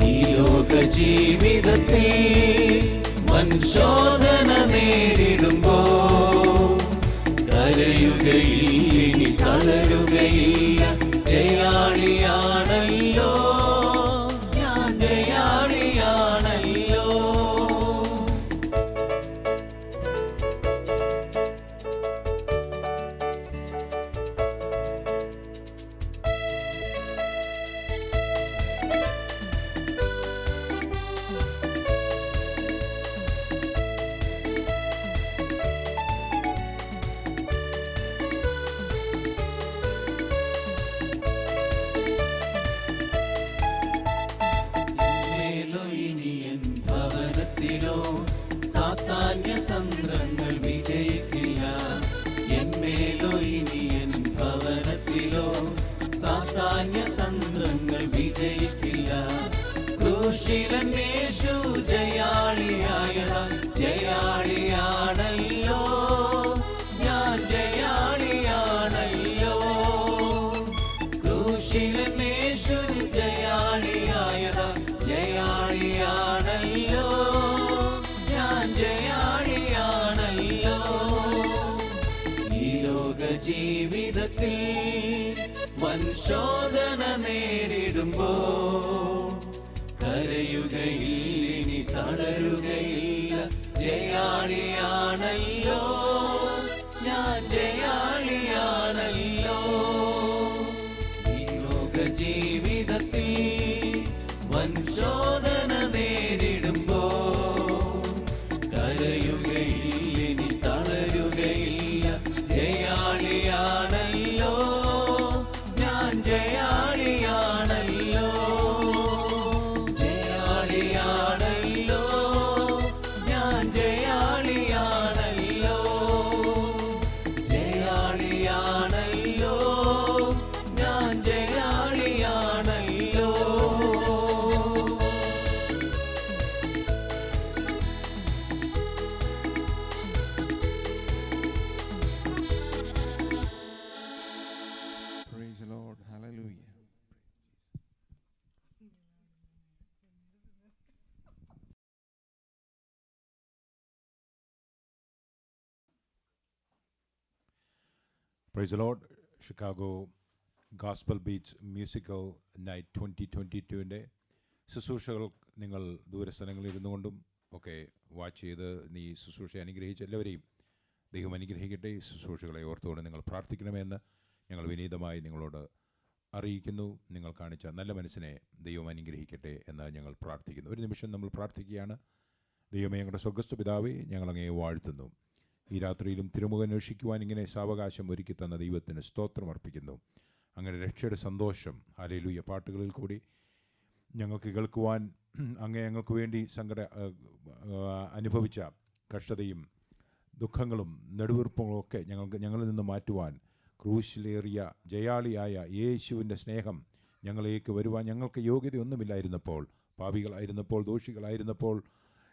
ഈ ലോക ജീവിതത്തിൽ വൻശോധന നേരിടുമ്പോ കരയുകയില്ല, ഇനി തളരുകയില്ല. ജയാളിയാണല്ലോ ഞാൻ, ജയാളിയാണല്ലോ. ഭവനത്തിലോ സാത്താന്യ തന്ത്രങ്ങൾ വിജയിക്കില്ല. എന്മേലോ ഇനിയൻ ഭവനത്തിലോ സാത്താന്യ തന്ത്രങ്ങൾ വിജയിക്കില്ല. ക്രൂശിലന്നേശു ജയാളിയായതാ. ജയാളിയാണല്ലോ ഞാൻ, ജയാളിയാണല്ലോ. ക്രൂശിലന്നേശു ജയാളിയായതാ. ജയാളിയാണല്ലോ ഞാൻ, ജയാളിയാണല്ലോ. ഈ ലോക ജീവിതത്തിൽ വൻശോധന നേരിടുമ്പോ കരയുകയില്ല, ഇനി തളരുകയില്ല. ജയാളിയാണല്ലോ ഞാൻ, ജയാളിയാണല്ലോ. ഈ ലോക ജീവിതത്തിൽ വൻശോധന നേരിടുമ്പോ കരയുകയില്ല, ഇനി തളരുകയില്ല. ജയാളിയാ praise the Lord. Chicago gospel beach musical night 2022 ശുശ്രൂഷകൾ നിങ്ങൾ ദൂരസ്ഥലങ്ങളിൽ ഇരുന്നു കൊണ്ടും ഒക്കെ വാച്ച് ചെയ്ത് ഈ ശുശ്രൂഷയെ അനുഗ്രഹിച്ച എല്ലാവരെയും ദൈവം അനുഗ്രഹിക്കട്ടെ. ഈ ശുശ്രൂഷകളെ ഓർത്തുകൊണ്ട് നിങ്ങൾ പ്രാർത്ഥിക്കണമെന്ന് ഞങ്ങൾ വിനീതമായി നിങ്ങളോട് അറിയിക്കുന്നു. നിങ്ങൾ കാണിച്ച നല്ല മനസ്സിനെ ദൈവം അനുഗ്രഹിക്കട്ടെ എന്ന് ഞങ്ങൾ പ്രാർത്ഥിക്കുന്നു. ഒരു നിമിഷം നമ്മൾ പ്രാർത്ഥിക്കുകയാണ്. ദൈവമേ, ഞങ്ങളുടെ സ്വർഗ്ഗസ്ഥ പിതാവേ, ഞങ്ങളങ്ങയെ വാഴ്ത്തുന്നു. ഈ രാത്രിയിലും തിരുമുഖം അന്വേഷിക്കുവാൻ ഇങ്ങനെ സാവകാശം ഒരുക്കി തന്ന ദൈവത്തിന് സ്തോത്രം അർപ്പിക്കുന്നു. അങ്ങനെ രക്ഷയുടെ സന്തോഷം ഹല്ലേലൂയ പാട്ടുകളിൽ കൂടി ഞങ്ങൾക്ക് കേൾക്കുവാൻ അങ്ങേ ഞങ്ങൾക്ക് വേണ്ടി അനുഭവിച്ച കഷ്ടതയും ദുഃഖങ്ങളും നെടുവീർപ്പുകളും ഒക്കെ ഞങ്ങളിൽ നിന്ന് മാറ്റുവാൻ ക്രൂശിലേറിയ ജയാളിയായ യേശുവിൻ്റെ സ്നേഹം ഞങ്ങളിലേക്ക് വരുവാൻ ഞങ്ങൾക്ക് യോഗ്യതയൊന്നുമില്ലായിരുന്നപ്പോൾ, പാപികളായിരുന്നപ്പോൾ, ദോഷികളായിരുന്നപ്പോൾ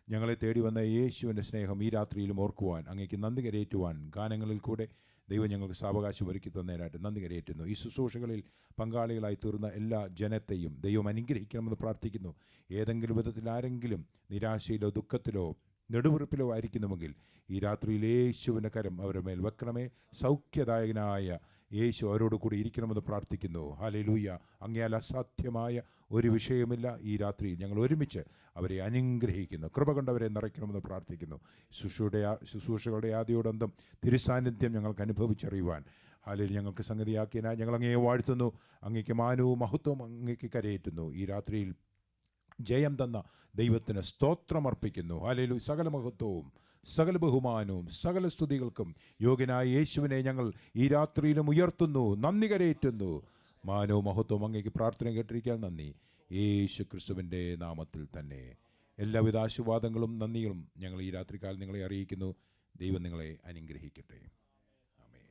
ഞങ്ങളെ തേടി വന്ന യേശുവിൻ്റെ സ്നേഹം ഈ രാത്രിയിലും ഓർക്കുവാൻ അങ്ങേക്ക് നന്ദി കരയേറ്റുവാൻ ഗാനങ്ങളിൽ കൂടെ ദൈവം ഞങ്ങൾക്ക് സാവകാശം ഒരുക്കി തന്നതിനായിട്ട് നന്ദി കരയേറ്റുന്നു. ഈ ശുശ്രൂഷകളിൽ പങ്കാളികളായി തീർന്ന എല്ലാ ജനത്തെയും ദൈവം അനുഗ്രഹിക്കണമെന്ന് പ്രാർത്ഥിക്കുന്നു. ഏതെങ്കിലും വിധത്തിൽ ആരെങ്കിലും നിരാശയിലോ ദുഃഖത്തിലോ നെടുവീർപ്പിലോ ആയിരിക്കുന്നുവെങ്കിൽ ഈ രാത്രിയിൽ യേശുവിൻ്റെ കരം അവരുടെ മേൽ വെക്കണമേ. സൗഖ്യദായകനായ യേശു അവരോട് കൂടി ഇരിക്കണമെന്ന് പ്രാർത്ഥിക്കുന്നു. ഹല്ലേലൂയ. അങ്ങയാൽ അസാധ്യമായ ഒരു വിഷയമില്ല. ഈ രാത്രിയിൽ ഞങ്ങൾ ഒരുമിച്ച് അവരെ അനുഗ്രഹിക്കുന്നു. കൃപ കൊണ്ടവരെ നിറയ്ക്കണമെന്ന് പ്രാർത്ഥിക്കുന്നു. ശുശ്രൂഷകളുടെ ആദ്യോടന്തം തിരുസാന്നിധ്യം ഞങ്ങൾക്ക് അനുഭവിച്ചറിയുവാൻ ഹല്ലേലൂയ ഞങ്ങൾക്ക് സംഗതിയാക്കിയതിനാൽ ഞങ്ങൾ അങ്ങയെ വാഴ്ത്തുന്നു. അങ്ങേക്ക് മാനവും മഹത്വവും അങ്ങേക്ക് കരയേറ്റുന്നു. ഈ രാത്രിയിൽ ജയം തന്ന ദൈവത്തിന് സ്തോത്രമർപ്പിക്കുന്നു. ഹല്ലേലൂയ. സകല മഹത്വവും സകല ബഹുമാനവും സകല സ്തുതികൾക്കും യോഗ്യനായ യേശുവിനെ ഞങ്ങൾ ഈ രാത്രിയിലും ഉയർത്തുന്നു, നന്ദി കരയേറ്റുന്നു. മാനവും മഹത്വവും അങ്ങേക്ക് പ്രാർത്ഥന കേട്ടിരിക്കാൻ നന്ദി. യേശു ക്രിസ്തുവിൻ്റെ നാമത്തിൽ തന്നെ എല്ലാവിധ ആശീർവാദങ്ങളും നന്ദികളും ഞങ്ങൾ ഈ രാത്രികാലം നിങ്ങളെ അറിയിക്കുന്നു. ദൈവം നിങ്ങളെ അനുഗ്രഹിക്കട്ടെ. ആമേൻ.